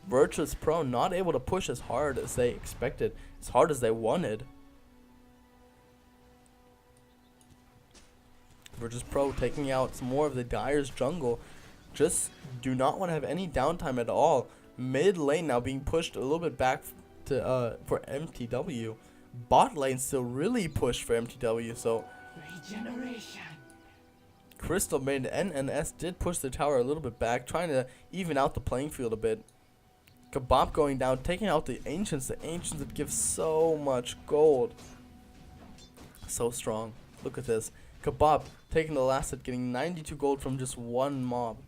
Virtus.Pro not able to push as hard as they expected, as hard as they wanted. Virtus.Pro taking out some more of the Dyer's jungle. Just do not want to have any downtime at all. Mid lane now being pushed a little bit back to for mTw. Bot lane still really pushed for mTw, so Regeneration. Crystal Maiden and NS did push the tower a little bit back, trying to even out the playing field a bit. Kebab going down, taking out the Ancients that give so much gold. So strong. Look at this. Kebab taking the last hit, getting 92 gold from just one mob.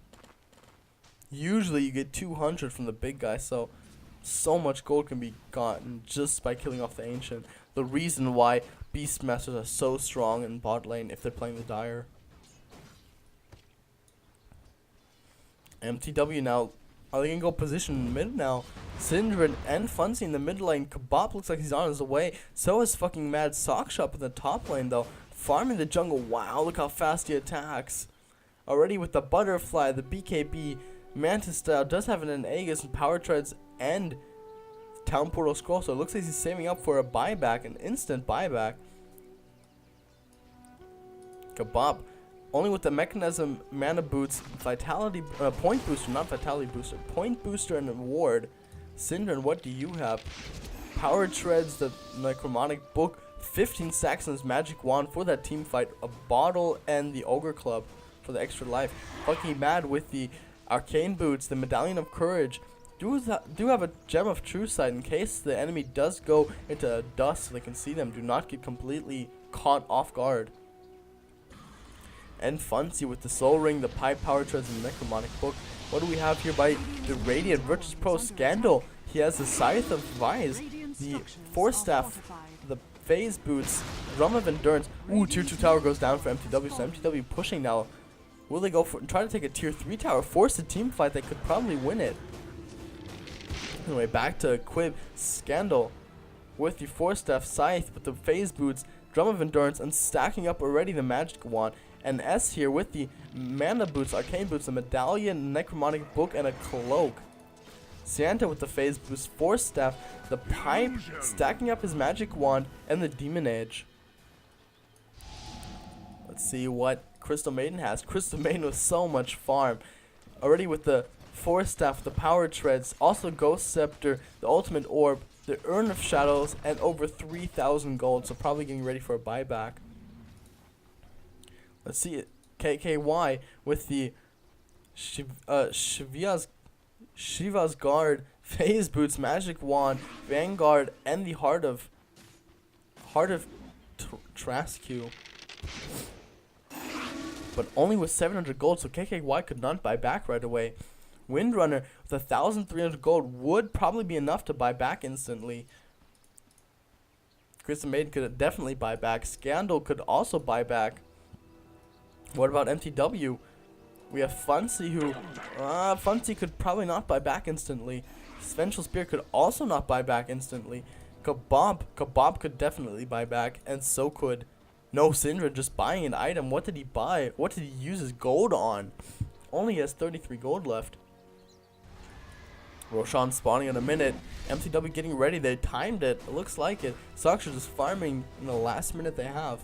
Usually you get 200 from the big guy, so much gold can be gotten just by killing off the Ancient. The reason why Beastmasters are so strong in bot lane if they're playing the Dire. mTw now, are they going to go position mid now? Synderen and Funzy in the mid lane. Kebab looks like he's on his way. So is fucking Mad Soksha up in the top lane though. Farming the jungle. Wow, look how fast he attacks. Already with the Butterfly, the BKB, Mantis style does have an Aegis and Power Treads and Town Portal Scroll. So it looks like he's saving up for a buyback, an instant buyback. Kebab. Only with the Mechanism, Mana Boots, Vitality, Point Booster, not Vitality Booster, Point Booster and Award. Syndron, what do you have? Power Treads, the Necromantic Book, 15 Saxon's Magic Wand for that team fight, a bottle, and the Ogre Club for the extra life. Fucking mad with the Arcane Boots, the Medallion of Courage. Do have a Gem of True Sight in case the enemy does go into dust so they can see them. Do not get completely caught off guard. And Funcy with the Soul Ring, the Pipe Power Treads, and the Necromantic Book. What do we have here by the Radiant Virtus.Pro Scandal? He has the Scythe of Vise, the Force Staff, the Phase Boots, Drum of Endurance. Ooh, tier 2 tower goes down for mTw, so mTw pushing now. Will they go for try to take a tier 3 tower, force a team fight that could probably win it? Anyway, back to Quib, Scandal with the Force Staff, Scythe with the Phase Boots, Drum of Endurance, and stacking up already the Magic Wand. And S here with the Mana Boots, Arcane Boots, a Medallion, Necromantic Book, and a Cloak. Santa with the Phase Boost, Force Staff, the Pipe, stacking up his Magic Wand, and the Demon Age. Let's see what Crystal Maiden has. Crystal Maiden with so much farm. Already with the Force Staff, the Power Treads, also Ghost Scepter, the Ultimate Orb, the Urn of Shadows, and over 3,000 gold. So probably getting ready for a buyback. Let's see it. KKY with the Shiva's Guard, Phase Boots, Magic Wand, Vanguard, and the Heart of Trascu. But only with 700 gold, so KKY could not buy back right away. Windrunner with 1,300 gold would probably be enough to buy back instantly. Crystal Maiden could definitely buy back. Scandal could also buy back. What about mTw? We have Funcy who... Funcy could probably not buy back instantly. Vengeful Spear could also not buy back instantly. Kebab could definitely buy back. And so could... No, Syndra just buying an item. What did he buy? What did he use his gold on? Only has 33 gold left. Roshan spawning in a minute. mTw getting ready. They timed it. It looks like it. Sox are just farming in the last minute they have.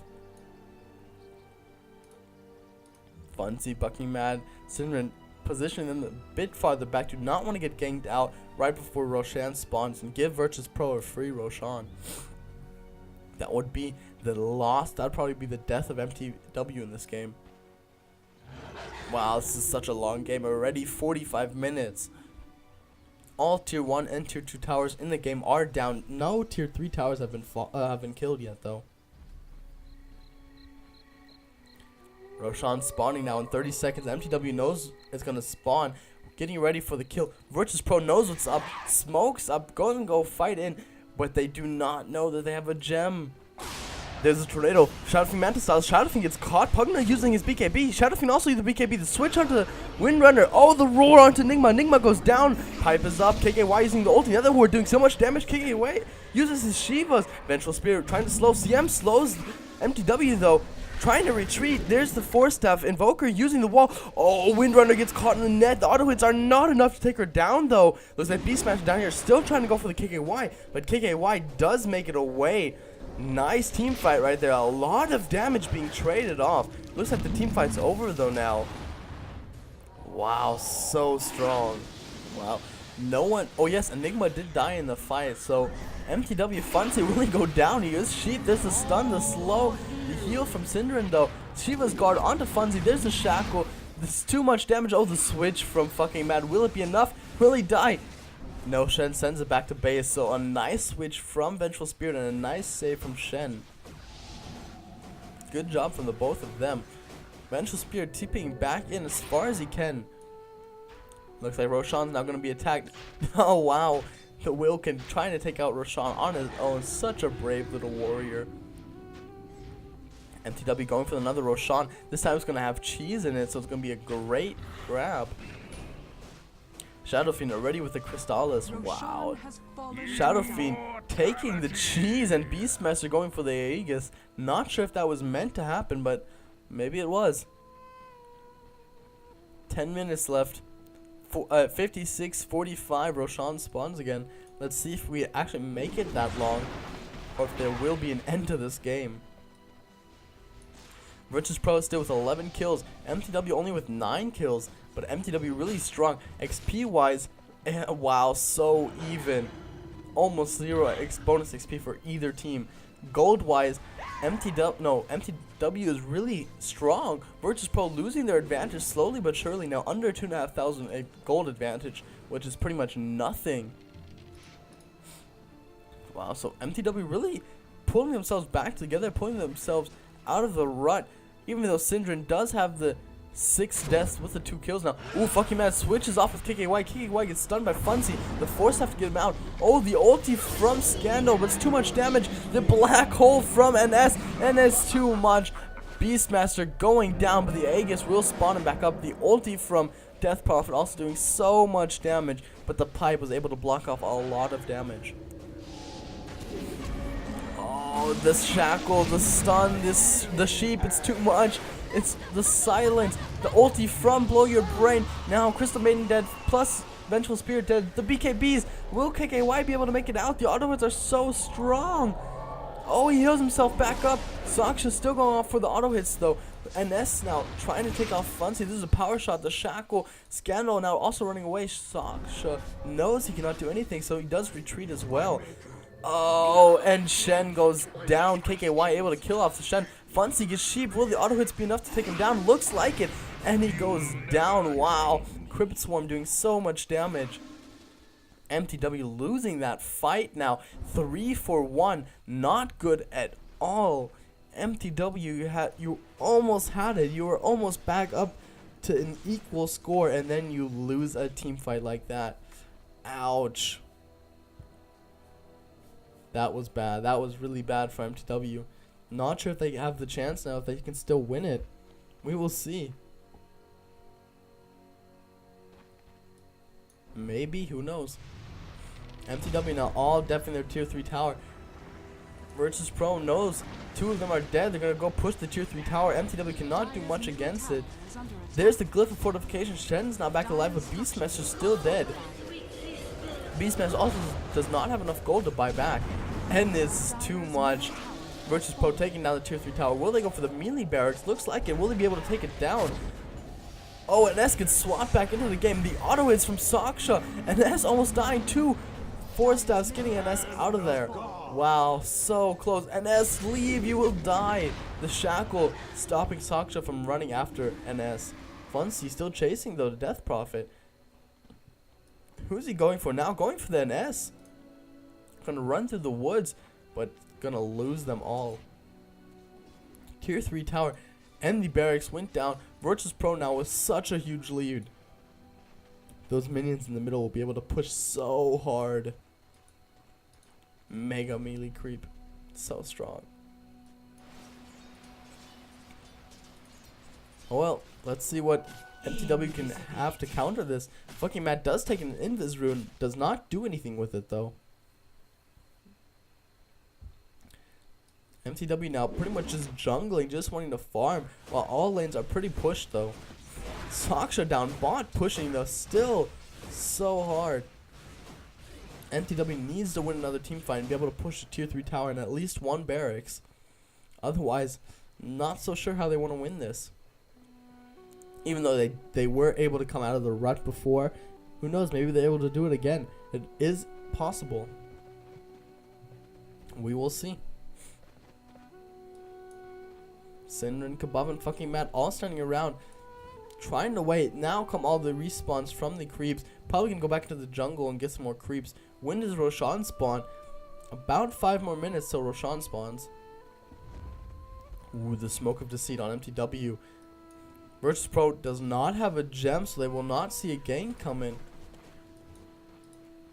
Funcy, Bucking Mad, Syndra positioned in a bit farther back. Do not want to get ganked out right before Roshan spawns and give Virtus.Pro a free Roshan. That would be the loss. That would probably be the death of mTw in this game. Wow, this is such a long game already. 45 minutes. All tier 1 and tier 2 towers in the game are down. No tier 3 towers have been killed yet though. Roshan spawning now in 30 seconds. mTw knows it's going to spawn. Getting ready for the kill. Virtus.Pro knows what's up. Smokes up. Go fight in. But they do not know that they have a gem. There's a tornado. Shadowfiend Mantis Styles. Shadowfiend gets caught. Pugna using his BKB. Shadowfiend also uses the BKB. The switch onto the Windrunner. Oh, the roar onto Nigma. Nigma goes down. Pipe is up. KKY using the ulti. The other who are doing so much damage. KKY uses his Shivas. Vengeful Spirit trying to slow. CM slows mTw though. Trying to retreat. There's the Force Staff. Invoker using the wall. Oh, Windrunner gets caught in the net. The auto hits are not enough to take her down, though. Looks like Beast Smash down here still trying to go for the KKY. But KKY does make it away. Nice team fight right there. A lot of damage being traded off. Looks like the team fight's over, though, now. Wow, so strong. Wow. No one... Oh, yes, Enigma did die in the fight, so... mTw Funcy really go down. He used Sheath. There's the stun, the slow, the heal from Syndron though. Shiva's Guard onto Funcy. There's the Shackle. This is too much damage. Oh, the switch from fucking Mad. Will it be enough? Will he die? No, Shen sends it back to base. So a nice switch from Vengeful Spirit and a nice save from Shen. Good job from the both of them. Vengeful Spirit tipping back in as far as he can. Looks like Roshan's now going to be attacked. Oh, wow. The Wilkin trying to take out Roshan on his own. Such a brave little warrior. mTw going for another Roshan. This time it's going to have cheese in it, so it's going to be a great grab. Shadowfiend already with the Crystallis. Wow. Shadowfiend taking the cheese and Beastmaster going for the Aegis. Not sure if that was meant to happen, but maybe it was. 10 minutes left. 56-45, Roshan spawns again. Let's see if we actually make it that long, or if there will be an end to this game. Virtus.Pro is still with 11 kills. mTw only with 9 kills, but mTw really strong. XP wise, wow, so even. Almost 0 bonus XP for either team. Gold wise, mTw is really strong. Virtus.Pro losing their advantage slowly but surely now, under 2,500 gold advantage, which is pretty much nothing. Wow, so mTw really pulling themselves back together, pulling themselves out of the rut. Even though Syndrin does have the 6 deaths with the 2 kills now. Ooh, fucking man switches off with KKY. KKY gets stunned by Funzy. The Force have to get him out. Oh, the ulti from Scandal, but it's too much damage. The black hole from NS. NS too much. Beastmaster going down, but the Aegis will spawn him back up. The ulti from Death Prophet also doing so much damage, but the pipe was able to block off a lot of damage. Oh, the shackle, the stun, the sheep, it's too much. It's the silence, the ulti from Blow Your Brain. Now Crystal Maiden dead, plus Vengeful Spirit dead. The BKBs, will KKY be able to make it out? The auto hits are so strong. Oh, he heals himself back up. Saksha's still going off for the auto hits though. NS now trying to take off Funcy. This is a power shot. The shackle, Scandal now also running away. Saksha knows he cannot do anything, so he does retreat as well. Oh, and Shen goes down. KKY able to kill off the Shen. Funcy gets sheep. Will the auto hits be enough to take him down? Looks like it. And he goes down. Wow. Crypt Swarm doing so much damage. mTw losing that fight now. 3-for-1. Not good at all. mTw, you almost had it. You were almost back up to an equal score, and then you lose a team fight like that. Ouch. That was bad. That was really bad for mTw. Not sure if they have the chance now, if they can still win it. We will see. Maybe, who knows. mTw now all deafing their tier 3 tower. Virtus.Pro knows 2 of them are dead. They're going to go push the tier 3 tower. mTw cannot do much against it. There's the glyph of fortification. Shen's now back alive, but Beastmaster's still dead. Beastmaster also does not have enough gold to buy back. And this is too much. Virtus.Pro taking down the tier 3 tower. Will they go for the melee barracks? Looks like it. Will they be able to take it down? Oh, and S gets swapped back into the game. The auto hits from Saksha. And S almost dying too. 4 staffs getting NS out of there. Wow, so close. NS, leave, you will die. The shackle stopping Saksha from running after NS. Funcy still chasing though, the Death Prophet. Who's he going for now? Going for the NS. Gonna run through the woods, but gonna lose them all. Tier 3 tower and the barracks went down. Virtus.Pro now with such a huge lead. Those minions in the middle will be able to push so hard. Mega melee creep. So strong. Oh well, let's see what mTw can have to counter this. Fucking Matt does take an Invis rune. Does not do anything with it though. mTw now pretty much just jungling, just wanting to farm, while all lanes are pretty pushed though. Saksha down bot pushing though, still so hard. mTw needs to win another team fight and be able to push the tier 3 tower and at least 1 barracks. Otherwise, not so sure how they want to win this. Even though they were able to come out of the rut before, who knows, maybe they're able to do it again. It is possible. We will see. Syndrin, Kabab, and fucking Matt all standing around, trying to wait. Now come all the respawns from the creeps. Probably gonna go back into the jungle and get some more creeps. When does Roshan spawn? About 5 more minutes till Roshan spawns. Ooh, the smoke of deceit on mTw. Virtus.Pro does not have a gem, so they will not see a gank coming.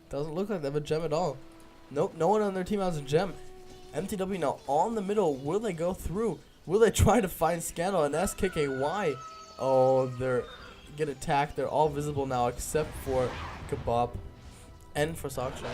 Doesn't look like they have a gem at all. Nope, no one on their team has a gem. mTw now on the middle. Will they go through? Will they try to find Scandal and SKKY? Oh, they're get attacked. They're all visible now except for Kabab and for Saksha.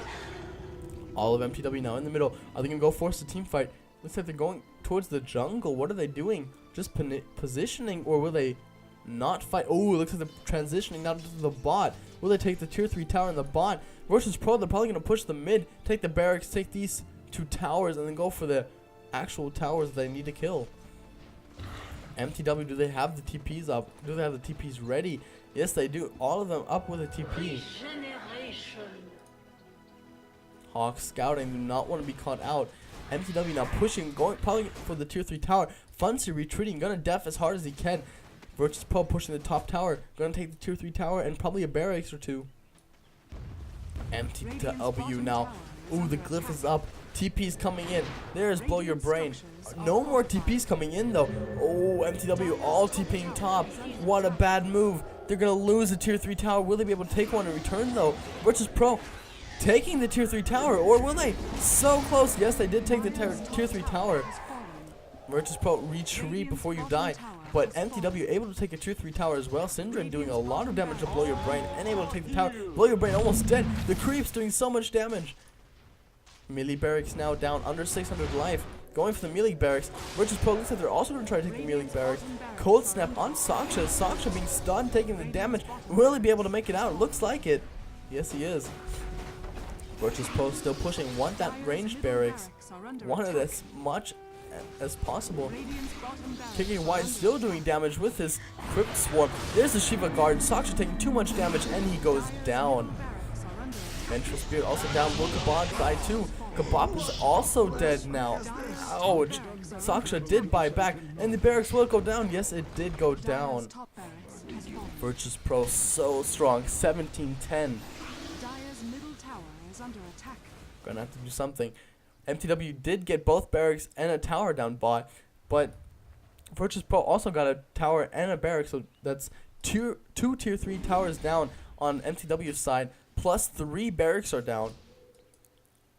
All of mTw now in the middle. Are they going to go force the team fight? Looks like they're going towards the jungle. What are they doing? Just positioning, or will they not fight? Oh, it looks like they're transitioning now to the bot. Will Will they take the tier 3 tower in the bot? Virtus.Pro, they're probably going to push the mid, take the barracks, take these 2 towers, and then go for the actual towers they need to kill. mTw, do they have the TPs up? Do they have the TPs ready? Yes, they do. All of them up with a TP. Hawk scouting, do not want to be caught out. mTw now pushing, going probably for the tier 3 tower. Funcy retreating, gonna def as hard as he can. Virtus.Pro pushing the top tower, gonna take the tier 3 tower and probably a barracks or 2. mTw now. Ooh, the glyph is up. TP's coming in. There's blow your brain. No more TP's coming in though. Oh, mTw all TPing top. What a bad move. They're gonna lose the tier 3 tower. Will they be able to take one in return though? Virtus.Pro taking the tier 3 tower, or will they? So close. Yes, they did take the tier 3 tower. Virtus.Pro retreat before you die. But mTw able to take a tier 3 tower as well. Syndrome doing a lot of damage to blow your brain and able to take the tower. Blow your brain almost dead. The creep's doing so much damage. Melee barracks now down under 600 life. Going for the melee barracks. Virtus.Pro looks like they're also going to try to take the melee barracks. Cold snap on Saksha. Saksha being stunned, taking the damage. Will he be able to make it out? Looks like it. Yes, he is. Virtus.Pro still pushing. Want that ranged barracks. Want it as much as possible. Kicking White still doing damage with his Crypt Swarm. There's the Shiva Guard. Saksha taking too much damage and he goes down. Vengeful Spirit also down. Will Kabab die too? Kabab is also dead now. Ouch. Saksha did buy back and the barracks will go down. Yes, it did go down. Virtus.Pro so strong. 17-10. Gonna have to do something. mTw did get both barracks and a tower down bot, but Virtus.Pro also got a tower and a barrack, so that's two tier 3 towers down on mTw's side, plus 3 barracks are down.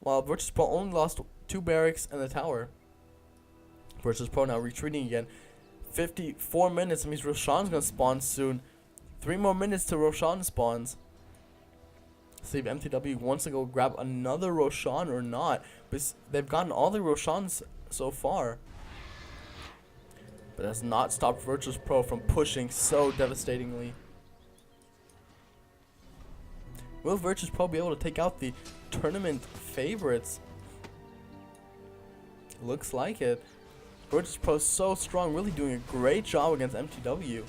While Virtus.Pro only lost 2 barracks and a tower. Virtus.Pro now retreating again. 54 minutes, that means Roshan's gonna spawn soon. 3 more minutes till Roshan spawns. See if mTw wants to go grab another Roshan or not. But they've gotten all the Roshans so far. But that's not stopped Virtus.Pro from pushing so devastatingly. Will Virtus.Pro be able to take out the tournament favorites? Looks like it. Virtus.Pro so strong, really doing a great job against mTw.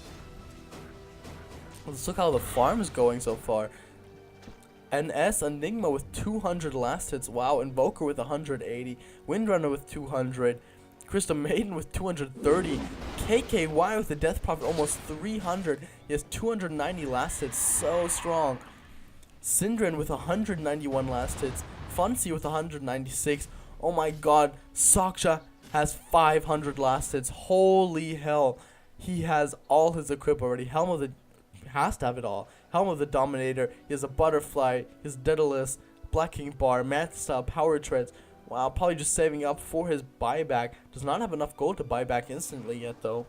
Let's look how the farm is going so far. NS Enigma with 200 last hits. Wow. Invoker with 180. Windrunner with 200. Crystal Maiden with 230. KKY with the Death Prophet almost 300. He has 290 last hits. So strong. Syndren with 191 last hits. Funcy with 196. Oh my god. Saksha has 500 last hits. Holy hell. He has all his equip already. Helm of the... has to have it all. Helm of the Dominator, he has a Butterfly, his Daedalus, Black King Bar, Mantis Style, Power Treads. Wow, probably just saving up for his buyback. Does not have enough gold to buy back instantly yet though.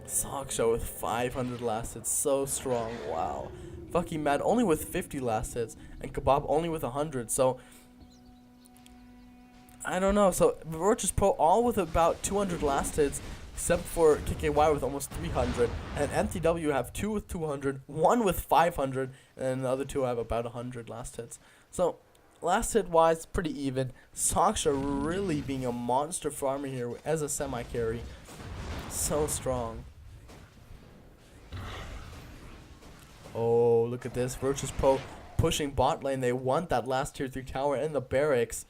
Saksha with 500 last hits, so strong, wow. Fucking Mad only with 50 last hits, and Kabab only with 100, so... I don't know, so Virtus.Pro all with about 200 last hits, except for KKY with almost 300, and mTw have 2 with 200, 1 with 500, and the other 2 have about 100 last hits. So, last hit wise, pretty even. Saksha really being a monster farmer here as a semi-carry. So strong. Oh, look at this. Virtus.Pro pushing bot lane. They want that last tier 3 tower and the barracks.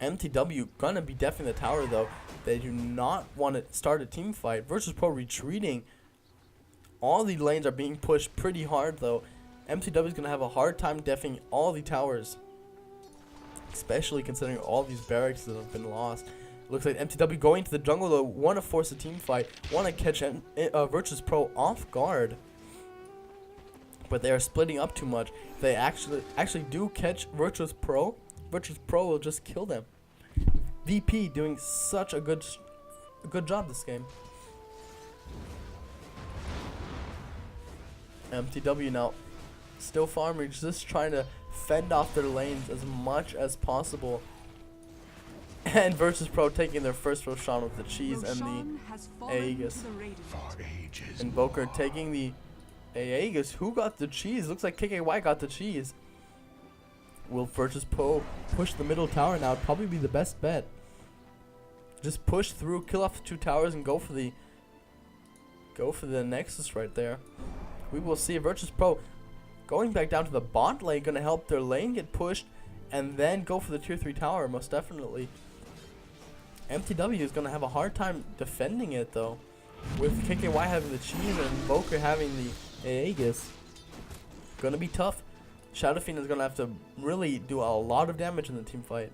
mTw gonna be defing the tower though. They do not want to start a team fight. Virtus.Pro retreating. All the lanes are being pushed pretty hard though. mTw is gonna have a hard time defing all the towers, especially considering all these barracks that have been lost. Looks like mTw going to the jungle though. Want to force a team fight. Want to catch Virtus.Pro off guard. But they are splitting up too much. If they actually do catch Virtus.Pro, Virtus.Pro will just kill them. VP doing such a good job this game. mTw now still farming, just trying to fend off their lanes as much as possible. And Virtus.Pro taking their first Roshan with the cheese and the Aegis. Invoker taking the Aegis, who got the cheese? Looks like KKY got the cheese. Will Virtus.Pro push the middle tower now? It'd probably be the best bet. Just push through, kill off the 2 towers, and go for the Nexus right there. We will see. Virtus.Pro going back down to the bot lane, gonna help their lane get pushed, and then go for the tier 3 tower, most definitely. mTw is gonna have a hard time defending it though, with KKY having the cheese and Invoker having the Aegis. Gonna be tough. Shadow Fiend is gonna have to really do a lot of damage in the team fight.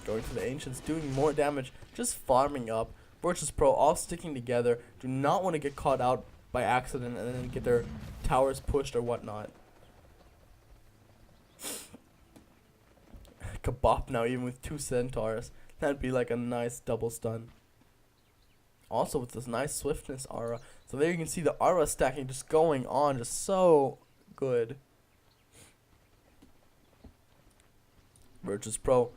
Going for the Ancients, doing more damage, just farming up. Virtus.Pro all sticking together. Do not want to get caught out by accident and then get their towers pushed or whatnot. Kabop now, even with 2 centaurs. That'd be like a nice double stun. Also with this nice swiftness aura. So there you can see the aura stacking just going on, just so good. Virtus.Pro,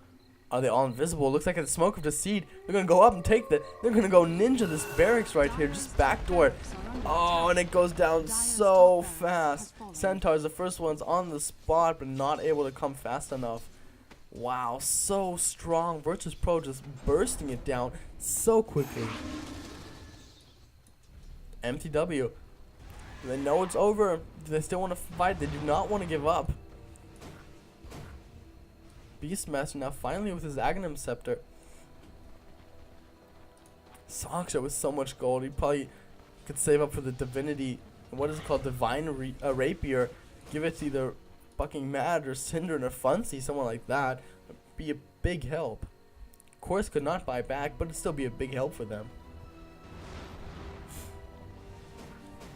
are they all invisible? Looks like a smoke of the seed. They're gonna go up and take the. They're gonna go ninja this barracks right here, just backdoor. Oh, and it goes down so fast. Centaurs, the first ones on the spot, but not able to come fast enough. Wow, so strong. Virtus.Pro just bursting it down so quickly. mTw, they know it's over. They still want to fight. They do not want to give up. Beastmaster now finally with his Aghanim Scepter. Songsha with so much gold. He probably could save up for the Divinity. What is it called? Divine Rapier. Give it to either fucking Mad or Cinder and a Funcy, someone like that. Would be a big help. Of course, could not buy back, but it'd still be a big help for them.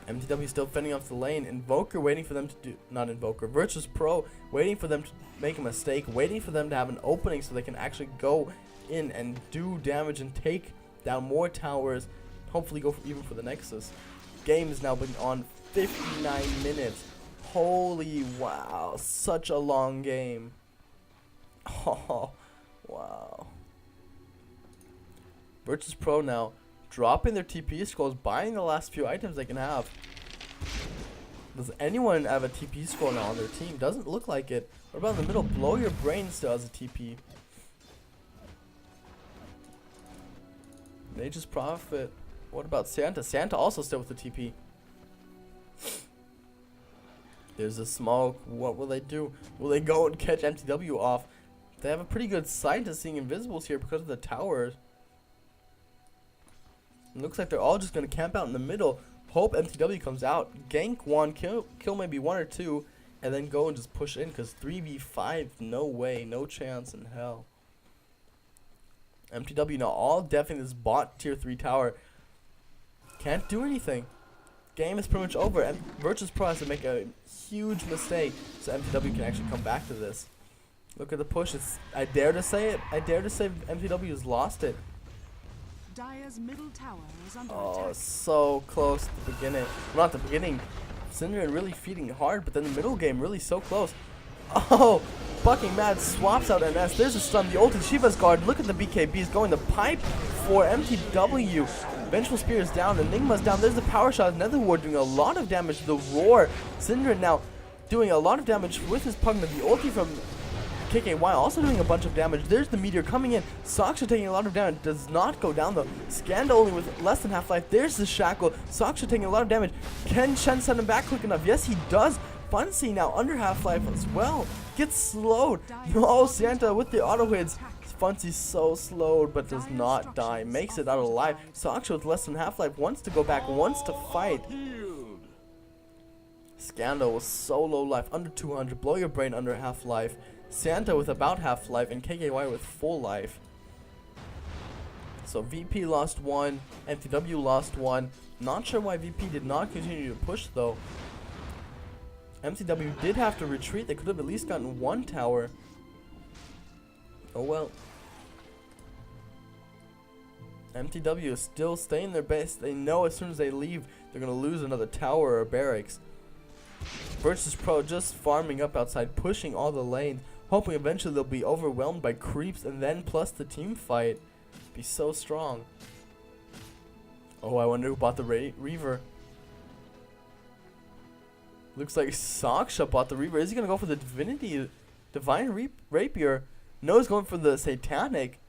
mTw still fending off the lane. Invoker waiting for them to do, not Invoker, Virtus.Pro waiting for them to make a mistake, waiting for them to have an opening so they can actually go in and do damage and take down more towers. Hopefully go even for the Nexus. Game has now been on 59 minutes. Holy wow, such a long game. Oh, wow. Virtus.Pro now dropping their TP scrolls, buying the last few items they can have. Does anyone have a TP scroll now on their team? Doesn't look like it. What about in the middle? Blow Your Brain still has a TP. They just profit. What about Santa? Santa also still with the TP. There's a smoke. What will they do? Will they go and catch mTw off? They have a pretty good sight to seeing invisibles here because of the towers. It looks like they're all just going to camp out in the middle. Hope mTw comes out. Gank one, kill maybe 1 or 2. And then go and just push in. Because 3v5, no way. No chance in hell. mTw now all defing this bot tier 3 tower. Can't do anything. Game is pretty much over. And Virtus.Pro has to make a huge mistake. So mTw can actually come back to this. Look at the push. I dare to say it. I dare to say mTw has lost it. Dire's middle tower is under Oh, attack. so close at the beginning. Well, not the beginning. Synderen really feeding hard, but then the middle game really so close. Oh, fucking Mad swaps out NS. There's a stun. The ulted Shiva's guard. Look at the BKBs going the pipe for mTw. Vengeful Spear is down. Enigma's down. There's the power shot. Nether Ward doing a lot of damage. The roar. Synderen now doing a lot of damage with his Pugna. The ulti from KKY also doing a bunch of damage. There's the meteor coming in. Soksha taking a lot of damage. Does not go down though. Scandal only with less than half-life. There's the shackle. Soksha taking a lot of damage. Can Shen send him back quick enough? Yes, he does. Funcy now under half-life as well. Gets slowed. Oh, Santa with the auto hits. Funcy's so slowed but does not die. Makes it out alive. Soksha with less than half-life wants to go back, wants to fight. Scandal was so low life, under 200. Blow Your Brain under half-life. Santa with about half-life and KKY with full life. So VP lost 1, mTw lost 1. Not sure why VP did not continue to push though. mTw did have to retreat. They could have at least gotten 1 tower. Oh well. mTw is still staying their base. They know as soon as they leave, they're going to lose another tower or barracks. Virtus.Pro just farming up outside, pushing all the lanes, hoping eventually they'll be overwhelmed by creeps and then plus the team fight. Be so strong. Oh, I wonder who bought the Reaver. Looks like Saksha bought the Reaver. Is he going to go for the Divine Rapier? No, he's going for the Satanic.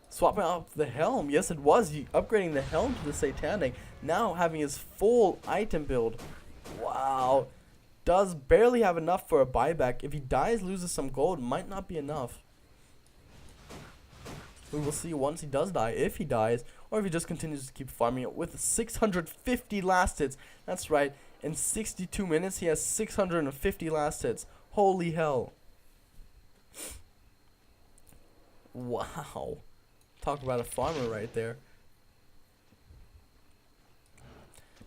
Swapping out the Helm. Yes, it was. He upgrading the Helm to the Satanic. Now having his full item build. Wow. Does barely have enough for a buyback. If he dies, loses some gold, might not be enough. We will see once he does die, if he dies, or if he just continues to keep farming it with 650 last hits. That's right. In 62 minutes, he has 650 last hits. Holy hell. Wow. Talk about a farmer right there.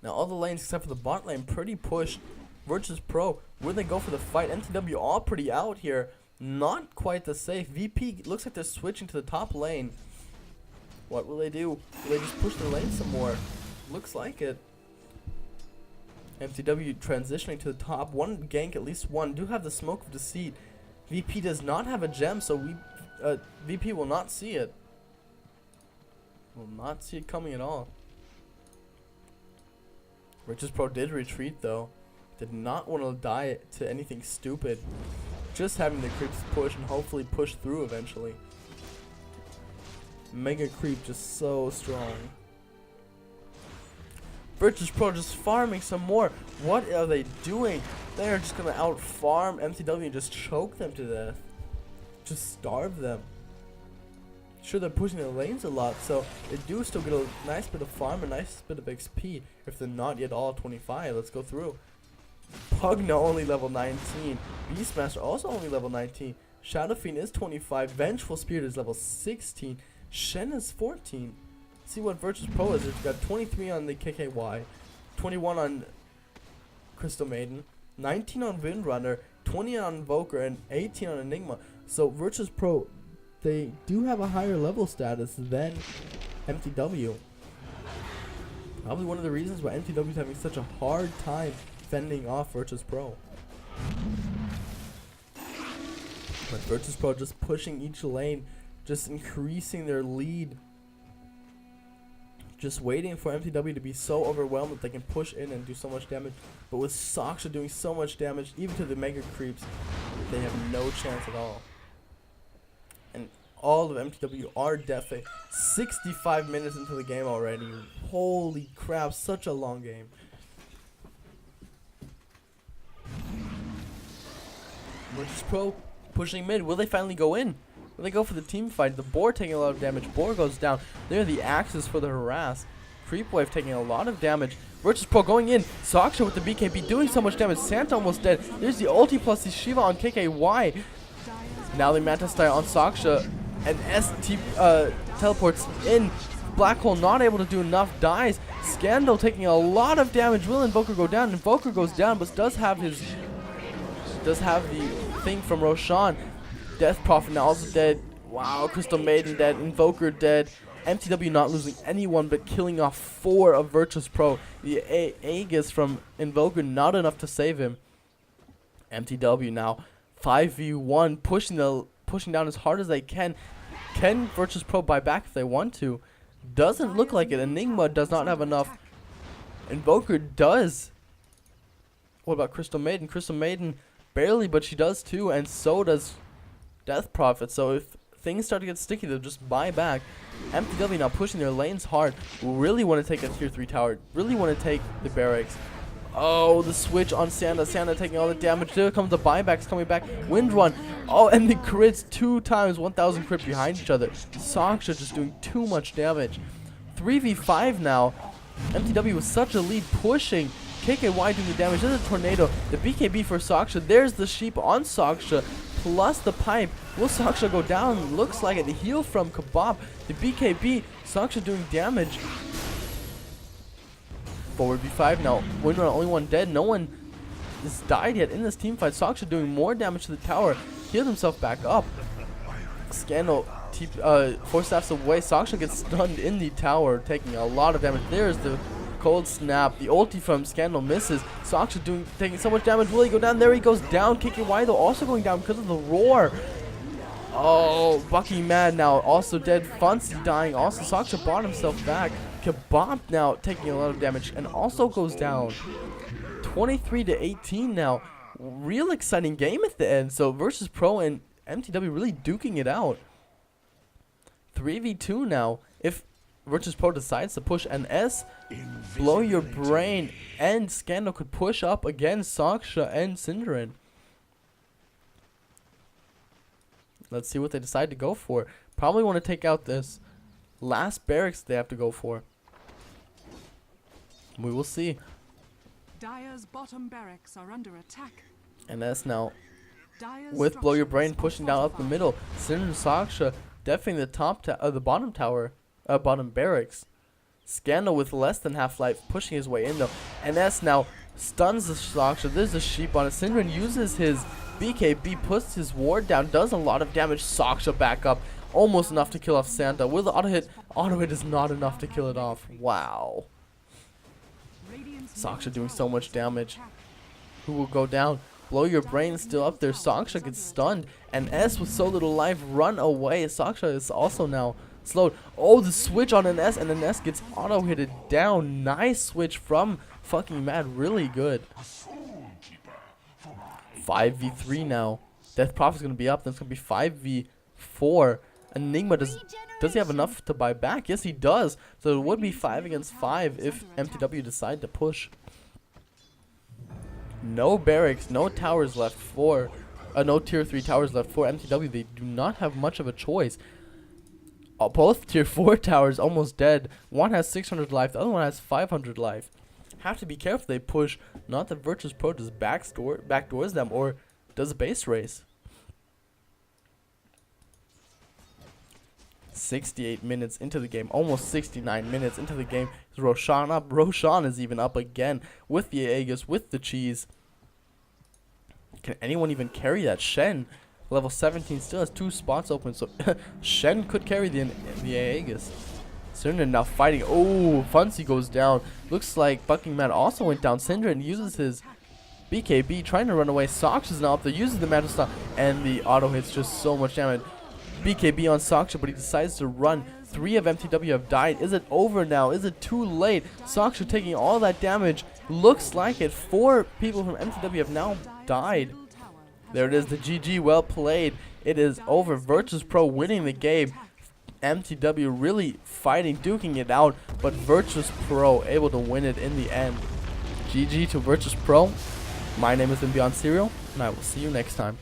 Now, all the lanes except for the bot lane pretty pushed. Virtus.Pro, will they go for the fight? mTw all pretty out here. Not quite the safe. VP looks like they're switching to the top lane. What will they do? Will they just push the lane some more? Looks like it. mTw transitioning to the top. One gank, at least one. Do have the Smoke of Deceit. VP does not have a gem, so VP will not see it. Will not see it coming at all. Virtus.Pro did retreat though. Did not want to die to anything stupid. Just having the creeps push and hopefully push through eventually. Mega creep just so strong. Virtus.Pro just farming some more. What are they doing? They're just gonna out farm mTw and just choke them to death. Just starve them. Sure, they're pushing the lanes a lot, so they do still get a nice bit of farm, a nice bit of XP. If they're not yet all 25, let's go through. Pugna only level 19. Beastmaster also only level 19. Shadow Fiend is 25. Vengeful Spirit is level 16. Shen is 14. See what Virtus.Pro is. It's got 23 on the KKY, 21 on Crystal Maiden, 19 on Windrunner, 20 on Invoker, and 18 on Enigma. So Virtus.Pro, they do have a higher level status than mTw. Probably one of the reasons why mTw is having such a hard time fending off Virtus.Pro. But Virtus.Pro just pushing each lane, just increasing their lead. Just waiting for mTw to be so overwhelmed that they can push in and do so much damage. But with Saksha doing so much damage, even to the mega creeps, they have no chance at all. And all of mTw are deafing. 65 minutes into the game already. Holy crap, such a long game. Virtus.Pro pushing mid. Will they finally go in? Will they go for the team fight? The boar taking a lot of damage. Boar goes down. They're the axes for the harass. Creep wave taking a lot of damage. Virtus.Pro going in. Saksha with the BKB doing so much damage. Santa almost dead. There's the ulti plus the Shiva on KKY. Now the Manta Style on Saksha. And ST teleports in. Black Hole not able to do enough. Dies. Scandal taking a lot of damage. Will Invoker go down? Invoker goes down, but does have the thing from Roshan. Death Prophet now also dead. Wow, Crystal Maiden dead. Invoker dead. mTw not losing anyone but killing off 4 of Virtus.Pro. The Aegis from Invoker not enough to save him. mTw now 5v1 pushing down as hard as they can. Can Virtus.Pro buy back if they want to? Doesn't look like it. Enigma does not have enough. Invoker does. What about Crystal Maiden? Crystal Maiden barely, but she does too, and so does Death Prophet. So if things start to get sticky, they'll just buy back. mTw now pushing their lanes hard. Really want to take a tier 3 tower. Really want to take the barracks. Oh, the switch on Santa. Santa taking all the damage. There comes the buybacks coming back. Wind run. Oh, and the crits 2 times 1,000 crit behind each other. Saksha just doing too much damage. 3v5 now. mTw with such a lead pushing. KKY doing the damage. There's a tornado. The BKB for Saksha. There's the sheep on Saksha. Plus the pipe. Will Saksha go down? Looks like it. The heal from Kebab. The BKB. Saksha doing damage. 4v5 now. Windrunner only one dead. No one has died yet in this team fight. Saksha doing more damage to the tower. Healed himself back up. Scandal 4 steps away. Saksha gets stunned in the tower, taking a lot of damage. There's the cold snap. The ulti from Scandal misses. Saksha taking so much damage. Will he go down? There he goes down. KKY though also going down because of the roar. Oh, Bucky mad now. Also dead. Fancy dying. Also, Saksha brought himself back. Kebab now taking a lot of damage and also goes down. 23-18 now. Real exciting game at the end. So Virtus.Pro and mTw really duking it out. 3v2 now. If Virtus.Pro decides to push NS, Blow Your Brain and Scandal could push up against Saksha and Synderen. Let's see what they decide to go for. Probably want to take out this last barracks they have to go for. We will see. Dire's bottom barracks are under attack. NS now Dire's with Blow Your Brain structures pushing are down up the fortified. middle. Synderen and Saksha definitely the bottom tower, bottom barracks. Scandal with less than half life pushing his way in though. NS now stuns the Saksha. There's a sheep on it. Synderen uses his BKB, puts his ward down, does a lot of damage. Saksha back up, almost enough to kill off Santa. With the auto hit is not enough to kill it off. Wow. Saksha doing so much damage. Who will go down? Blow Your Brain still up there. Saksha gets stunned, and S with so little life run away. Saksha is also now slowed. Oh, the switch on an S, and an S gets auto hitted down. Nice switch from fucking Mad, really good. 5v3 now. Death Prophet's gonna be up. Then it's gonna be 5v4. Enigma does he have enough to buy back? Yes, he does. So it would be 5 against 5 if mTw decide to push. No barracks, no towers left for, no tier 3 towers left for mTw. They do not have much of a choice. Both tier 4 towers almost dead. One has 600 life, the other one has 500 life. Have to be careful they push. Not that Virtus.Pro just backdoors them or does a base race. 68 minutes into the game, almost 69 minutes into the game. Is Roshan up? Roshan is even up again with the Aegis, with the cheese. Can anyone even carry that? Shen, level 17, still has 2 spots open, so Shen could carry the Aegis. Synderen now fighting. Oh, Funcy goes down. Looks like Bucking Man also went down. Synderen uses his BKB, trying to run away. Sox is now up there, uses the Magic Stop, and the auto hits just so much damage. BKB on Saksha, but he decides to run. 3 of mTw have died. Is it over now? Is it too late? Saksha taking all that damage. Looks like it. 4 people from mTw have now died. There it is, the GG. Well played. It is over. Virtus.Pro winning the game. mTw really fighting, duking it out, but Virtus.Pro able to win it in the end. GG to Virtus.Pro. My name is Beyond Serial, and I will see you next time.